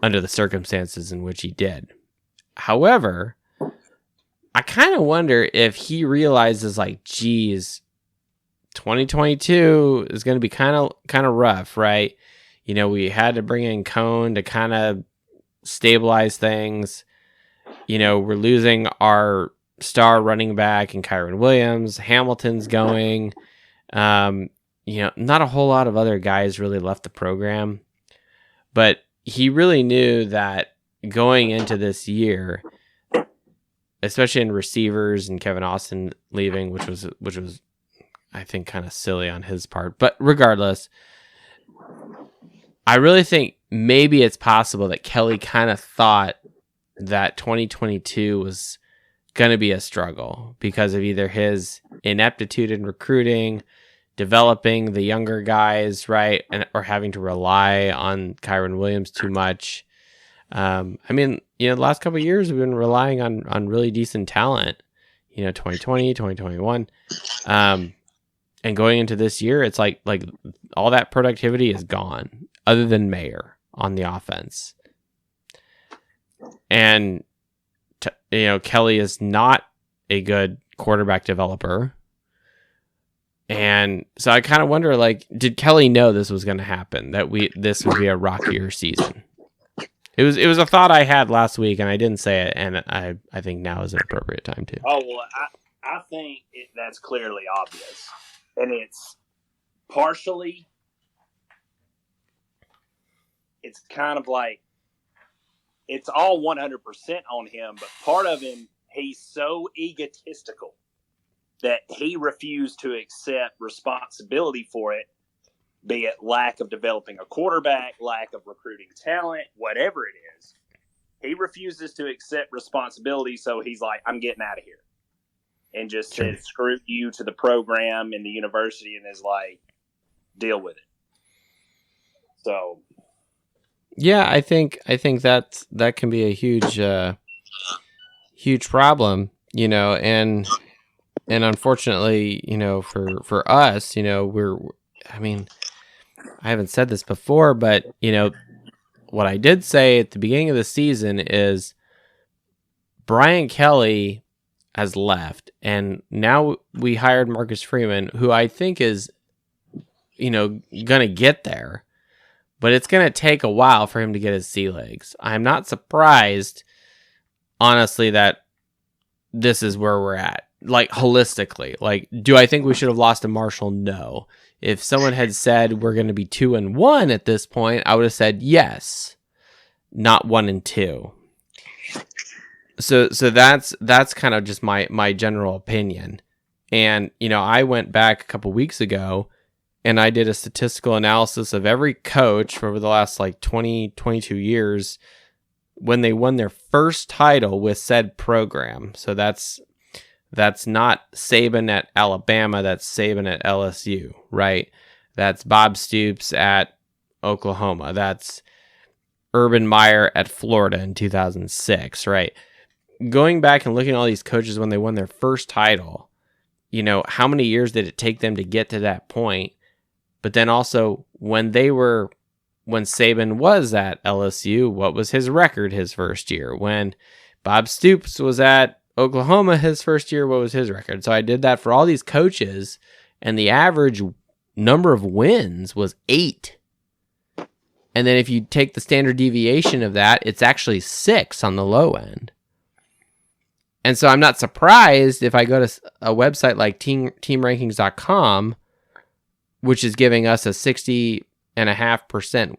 under the circumstances in which he did. However, I kind of wonder if he realizes, like, geez, 2022 is going to be kind of rough, right? You know, we had to bring in Cone to kind of stabilize things. You know, we're losing our star running back in Kyron Williams. Hamilton's going. You know, not a whole lot of other guys really left the program, but he really knew that going into this year, especially in receivers and Kevin Austin leaving, which was I think kind of silly on his part, but regardless, I really think maybe it's possible that Kelly kind of thought that 2022 was going to be a struggle because of either his ineptitude in recruiting, developing the younger guys, right, or having to rely on Kyron Williams too much. I mean, you know, the last couple of years we've been relying on really decent talent, you know, 2020, 2021. And going into this year, it's like all that productivity is gone other than Mayer on the offense. And, you know, Kelly is not a good quarterback developer. And so I kind of wonder, like, did Kelly know this was going to happen, that this would be a rockier season? It was a thought I had last week, and I didn't say it, and I think now is an appropriate time to. Oh, well, I think that's clearly obvious. And it's partially, it's kind of like, it's all 100% on him, but part of him, he's so egotistical that he refused to accept responsibility for it, be it lack of developing a quarterback, lack of recruiting talent, whatever it is. He refuses to accept responsibility, so he's like, I'm getting out of here. And just said, screw you to the program and the university, and is like, deal with it. So, yeah, I think that can be a huge problem, you know, and unfortunately, you know, for us, you know, I mean, I haven't said this before, but, you know, what I did say at the beginning of the season is Brian Kelly has left, and now we hired Marcus Freeman, who I think is, you know, going to get there, but it's going to take a while for him to get his sea legs. I'm not surprised, honestly, that this is where we're at. Like, holistically, like, do I think we should have lost to Marshall? No. If someone had said we're going to be 2-1 at this point, I would have said yes, not 1-2. So that's kind of just my general opinion. And, you know, I went back a couple weeks ago and I did a statistical analysis of every coach over the last like 22 years when they won their first title with said program. So that's not Saban at Alabama, that's Saban at LSU, right? That's Bob Stoops at Oklahoma. That's Urban Meyer at Florida in 2006, right? Going back and looking at all these coaches when they won their first title, you know, how many years did it take them to get to that point? But then also when Saban was at LSU, what was his record his first year? When Bob Stoops was at Oklahoma his first year, what was his record? So I did that for all these coaches, and the average number of wins was 8. And then if you take the standard deviation of that, it's actually 6 on the low end. And so I'm not surprised if I go to a website like teamrankings.com, which is giving us a 60.5%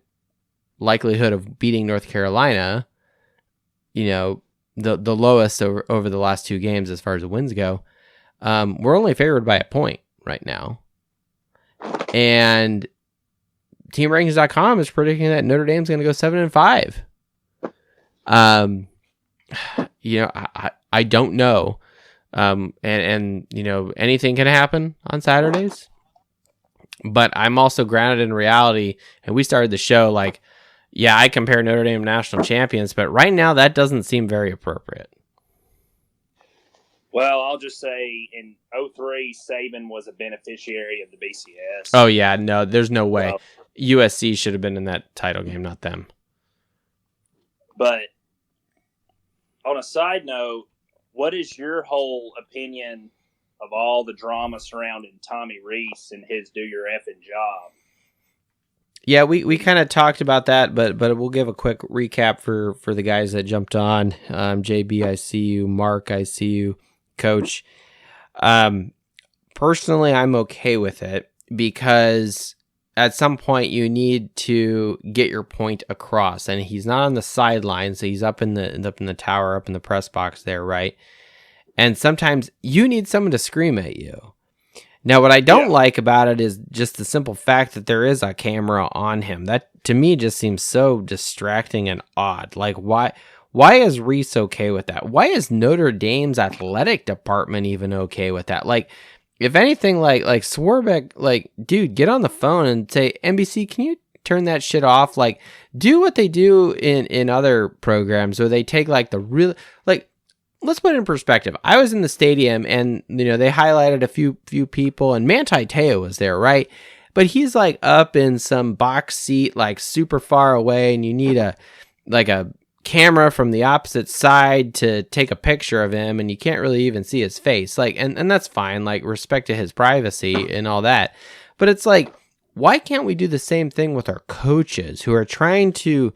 likelihood of beating North Carolina, you know, the lowest over the last 2 games as far as the wins go. We're only favored by a point right now. And teamrankings.com is predicting that Notre Dame's going to go 7-5. You know, I don't know. And you know, anything can happen on Saturdays. But I'm also grounded in reality, and we started the show like, yeah, I compare Notre Dame national champions, but right now that doesn't seem very appropriate. Well, I'll just say in 2003, Saban was a beneficiary of the BCS. Oh, yeah, no, there's no way. USC should have been in that title game, not them. But on a side note, what is your whole opinion of all the drama surrounding Tommy Rees and his do your effing job? Yeah, we kind of talked about that, but we'll give a quick recap for the guys that jumped on. JB, I see you. Mark, I see you. Coach. Personally, I'm okay with it because at some point you need to get your point across, and he's not on the sideline, so he's up in the tower, up in the press box there, right? And sometimes you need someone to scream at you. Now, what I don't like about it is just the simple fact that there is a camera on him. That, to me, just seems so distracting and odd. Like, why is Reese okay with that? Why is Notre Dame's athletic department even okay with that? Like, if anything, like Swarbeck, like, dude, get on the phone and say, NBC, can you turn that shit off? Like, do what they do in other programs where they take, like, the real, like, let's put it in perspective. I was in the stadium and, they highlighted a few people and Manti Te'o was there, right? But he's like up in some box seat, like super far away, and you need a camera from the opposite side to take a picture of him, and you can't really even see his face. Like, and that's fine, like respect to his privacy and all that. But it's like, why can't we do the same thing with our coaches who are trying to,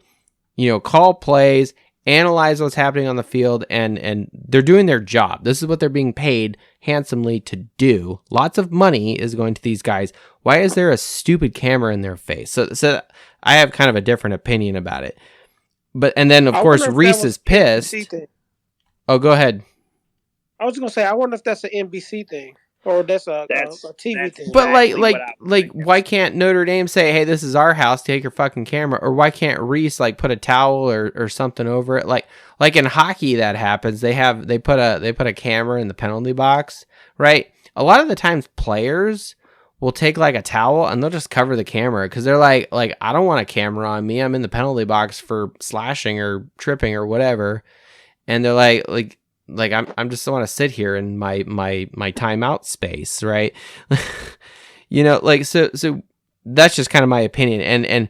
call plays, analyze what's happening on the field, and they're doing their job. This is what they're being paid handsomely to do. Lots of money is going to these guys. Why is there a stupid camera in their face? So I have kind of a different opinion about it. And then of course Reese is pissed. Oh, go ahead. I was gonna say, I wonder if that's an NBC thing or that's a TV thing. But like, why can't Notre Dame say, "Hey, this is our house. Take your fucking camera," or why can't Reese like put a towel or something over it? Like in hockey, that happens. They put a camera in the penalty box, right? A lot of the times, players will take like a towel and they'll just cover the camera because they're like I don't want a camera on me. I'm in the penalty box for slashing or tripping or whatever, and they're like I'm just want to sit here in my timeout space, right? So that's just kind of my opinion. And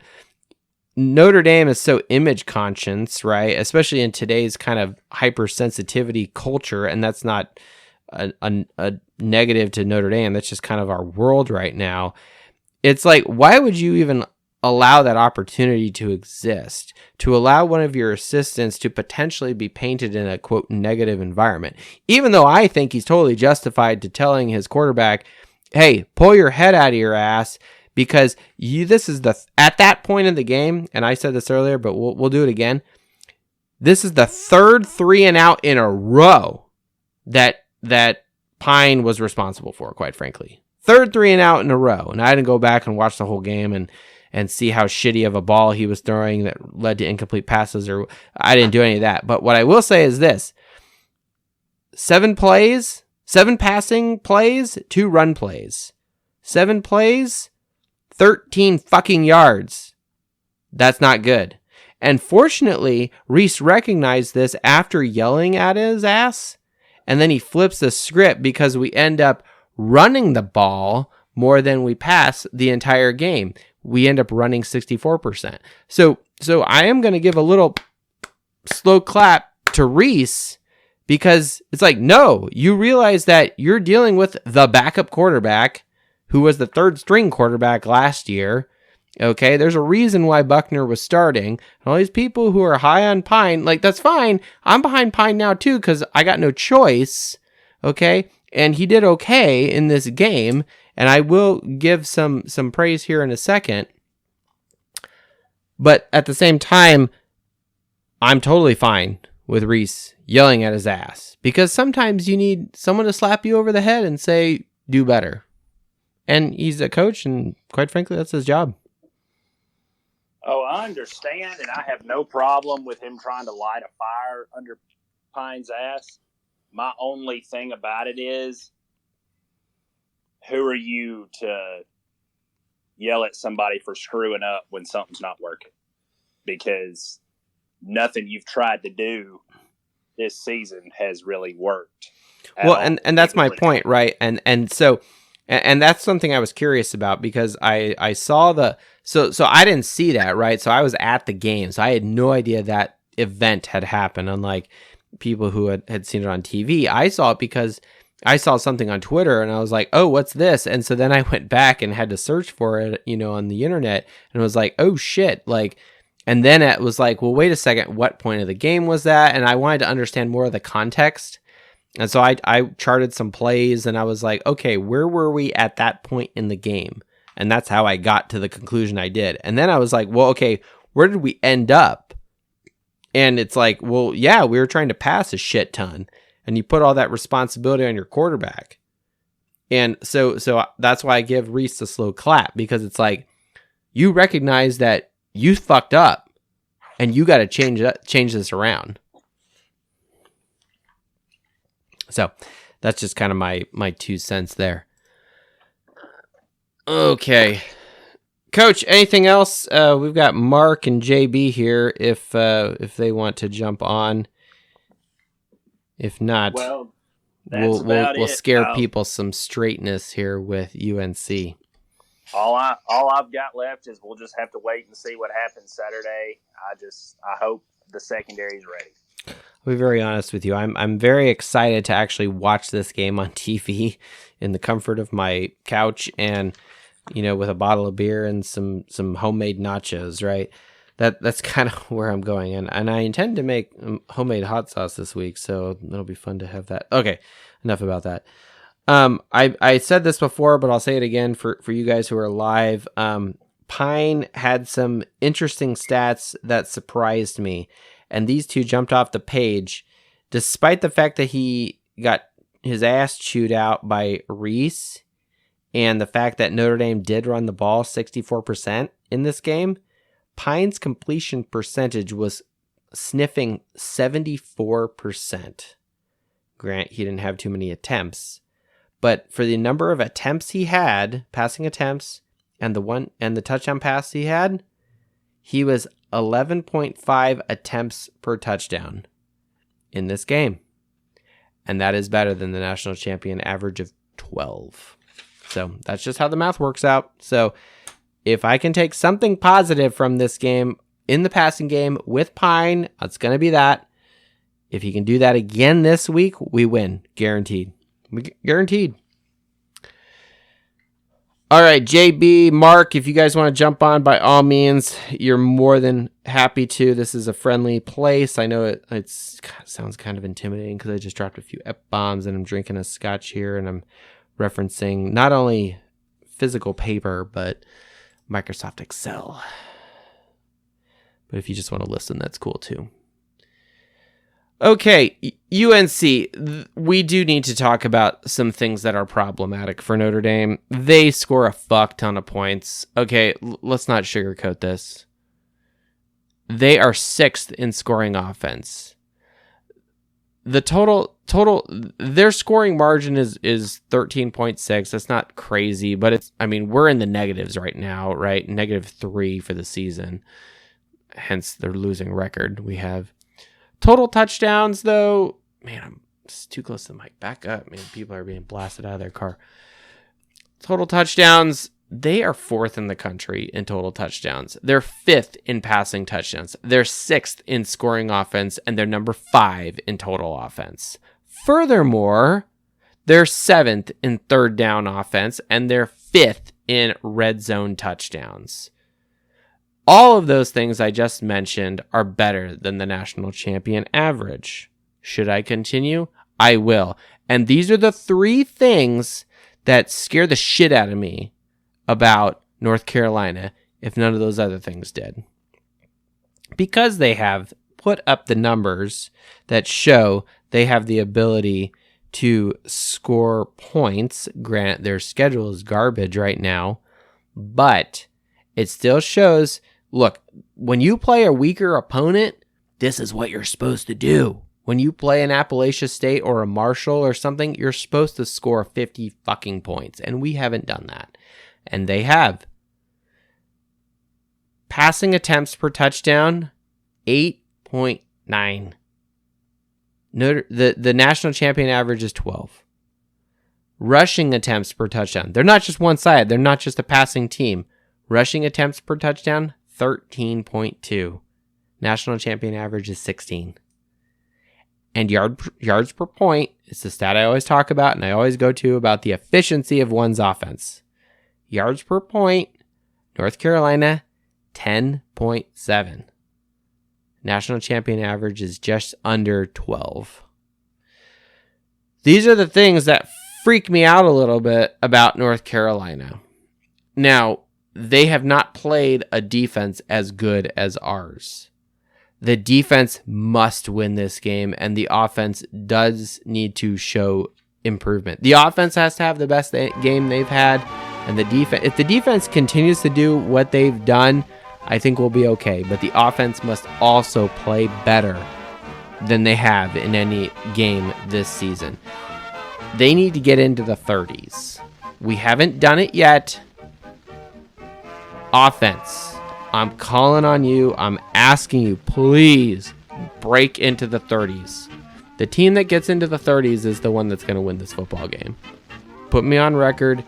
Notre Dame is so image conscious, right? Especially in today's kind of hypersensitivity culture, and that's not a negative to Notre Dame. That's just kind of our world right now. It's like, why would you even allow that opportunity to exist, to allow one of your assistants to potentially be painted in a quote negative environment, even though I think he's totally justified to telling his quarterback, hey, pull your head out of your ass, because this is at that point in the game, and I said this earlier, but we'll do it again. This is the third 3-and-out in a row that Pine was responsible for, quite frankly. Third 3-and-out in a row. And I didn't go back and watch the whole game and see how shitty of a ball he was throwing that led to incomplete passes, or I didn't do any of that. But what I will say is this: 7 passing plays, 2 run plays. 7 plays, 13 fucking yards. That's not good. And fortunately, Reese recognized this after yelling at his ass, and then he flips the script because we end up running the ball more than we pass the entire game. We end up running 64%. So I am going to give a little slow clap to Reese, because it's like, no, you realize that you're dealing with the backup quarterback who was the third string quarterback last year. Okay, there's a reason why Buckner was starting. And all these people who are high on Pine, like, that's fine. I'm behind Pine now too, because I got no choice. Okay, and he did okay in this game, and I will give some praise here in a second. But at the same time, I'm totally fine with Reese yelling at his ass, because sometimes you need someone to slap you over the head and say, do better. And he's a coach, and quite frankly, that's his job. Oh, I understand, and I have no problem with him trying to light a fire under Pine's ass. My only thing about it is, who are you to yell at somebody for screwing up when something's not working? Because nothing you've tried to do this season has really worked. Well, and that's my point, right? And And that's something I was curious about because I saw so I didn't see that, right? So I was at the game, so I had no idea that event had happened, unlike people who had seen it on TV. I saw it because I saw something on Twitter and I was like, oh, what's this? And so then I went back and had to search for it, on the internet, and was like, oh shit. And then it was like, well, wait a second, what point of the game was that? And I wanted to understand more of the context. And so I charted some plays and I was like, okay, where were we at that point in the game? And that's how I got to the conclusion I did. And then I was like, well, okay, where did we end up? And it's like, well, yeah, we were trying to pass a shit ton. And you put all that responsibility on your quarterback. And so that's why I give Reese a slow clap, because it's like, you recognize that you fucked up and you got to change this around. So that's just kind of my 2 cents there. Okay. Coach, anything else? We've got Mark and JB here if they want to jump on. If not, well, we'll scare people some straightness here with UNC. All I've got left is we'll just have to wait and see what happens Saturday. I hope the secondary is ready. I'll be very honest with you. I'm very excited to actually watch this game on TV in the comfort of my couch and with a bottle of beer and some homemade nachos, right? That's kind of where I'm going, and I intend to make homemade hot sauce this week, so it'll be fun to have that. Okay, enough about that. I said this before, but I'll say it again for you guys who are live. Pine had some interesting stats that surprised me, and these two jumped off the page, despite the fact that he got his ass chewed out by Reese, and the fact that Notre Dame did run the ball 64% in this game. Pine's completion percentage was sniffing 74%. Grant, he didn't have too many attempts, but for the number of attempts he had, passing attempts, and the touchdown pass he had, he was 11.5 attempts per touchdown in this game. And that is better than the national champion average of 12. So that's just how the math works out. So if I can take something positive from this game in the passing game with Pine, it's going to be that. If he can do that again this week, we win. Guaranteed. Guaranteed. All right, JB, Mark, if you guys want to jump on, by all means, you're more than happy to. This is a friendly place. I know it sounds kind of intimidating because I just dropped a few F-bombs and I'm drinking a scotch here and I'm referencing not only physical paper, but Microsoft Excel. But if you just want to listen, that's cool too. Okay, UNC, we do need to talk about some things that are problematic for Notre Dame. They score a fuck ton of points. Okay, let's not sugarcoat this. They are 6th in scoring offense. The total, their scoring margin is 13.6. That's not crazy, but we're in the negatives right now, right? -3 for the season. Hence their losing record. We have total touchdowns, though. Man, I'm too close to the mic. Back up, man. People are being blasted out of their car. Total touchdowns. They are 4th in the country in total touchdowns. They're 5th in passing touchdowns. They're 6th in scoring offense, and they're number 5 in total offense. Furthermore, they're 7th in third down offense, and they're 5th in red zone touchdowns. All of those things I just mentioned are better than the national champion average. Should I continue? I will. And these are the 3 things that scare the shit out of me about North Carolina if none of those other things did. Because they have put up the numbers that show they have the ability to score points. Granted, their schedule is garbage right now, but it still shows, look, when you play a weaker opponent, this is what you're supposed to do. When you play an Appalachia State or a Marshall or something, you're supposed to score 50 fucking points, and we haven't done that. And they have. Passing attempts per touchdown, 8.9. The national champion average is 12. Rushing attempts per touchdown. They're not just one side. They're not just a passing team. Rushing attempts per touchdown, 13.2. National champion average is 16. And yards per point is the stat I always talk about and I always go to about the efficiency of one's offense. Yards per point, North Carolina, 10.7. National champion average is just under 12. These are the things that freak me out a little bit about North Carolina. Now, they have not played a defense as good as ours. The defense must win this game, and the offense does need to show improvement. The offense has to have the best game they've had, and the defense. If the defense continues to do what they've done, I think we'll be okay. But the offense must also play better than they have in any game this season. They need to get into the 30s. We haven't done it yet. Offense. I'm calling on you. I'm asking you, please break into the 30s. The team that gets into the 30s is the one that's going to win this football game. Put me on record.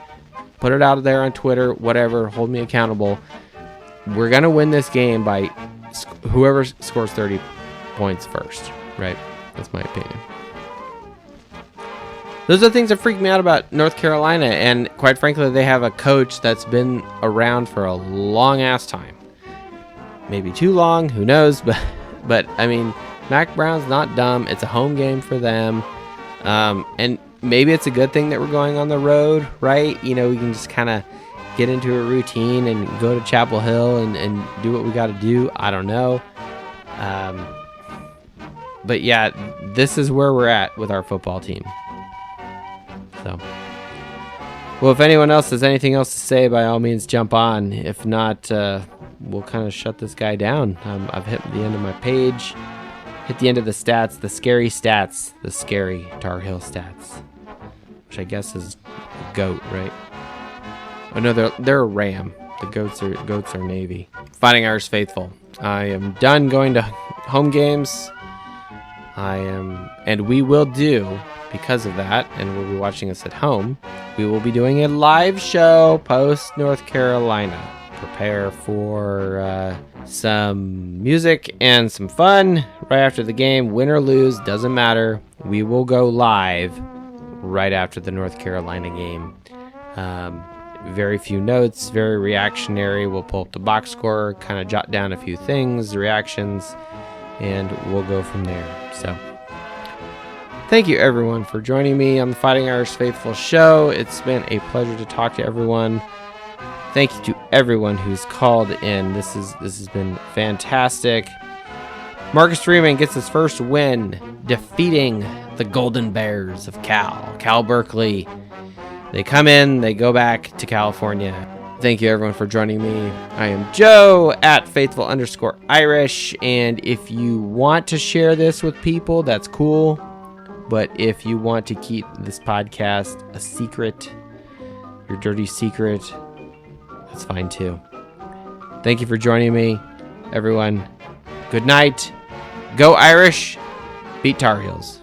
Put it out there on Twitter, whatever. Hold me accountable. We're going to win this game by whoever scores 30 points first, right? That's my opinion. Those are the things that freak me out about North Carolina, and quite frankly, they have a coach that's been around for a long-ass time. Maybe too long, who knows, but I mean, Mac Brown's not dumb. It's a home game for them, and maybe it's a good thing that we're going on the road, right? You know, we can just kind of get into a routine and go to Chapel Hill and do what we got to do. I don't know. But yeah, this is where we're at with our football team. So, well, if anyone else has anything else to say, by all means, jump on. If not, we'll kind of shut this guy down. I've hit the end of my page, hit the end of the stats, the scary Tarheel stats, which I guess is a goat, right? Oh no, they're a ram. The goats are Navy. Fighting Irish faithful. I am done going to home games. And we will do. Because of that, and we'll be watching us at home, we will be doing a live show post North Carolina. Prepare for some music and some fun right after the game. Win or lose, doesn't matter. We will go live right after the North Carolina game. Very few notes, very reactionary. We'll pull up the box score, kind of jot down a few things, reactions, and we'll go from there. So, thank you, everyone, for joining me on the Fighting Irish Faithful show. It's been a pleasure to talk to everyone. Thank you to everyone who's called in. This has been fantastic. Marcus Freeman gets his first win, defeating the Golden Bears of Cal Berkeley. They come in, they go back to California. Thank you, everyone, for joining me. I am Joe at faithful_Irish, and if you want to share this with people, that's cool. But if you want to keep this podcast a secret, your dirty secret, that's fine too. Thank you for joining me, everyone. Good night. Go Irish. Beat Tar Heels.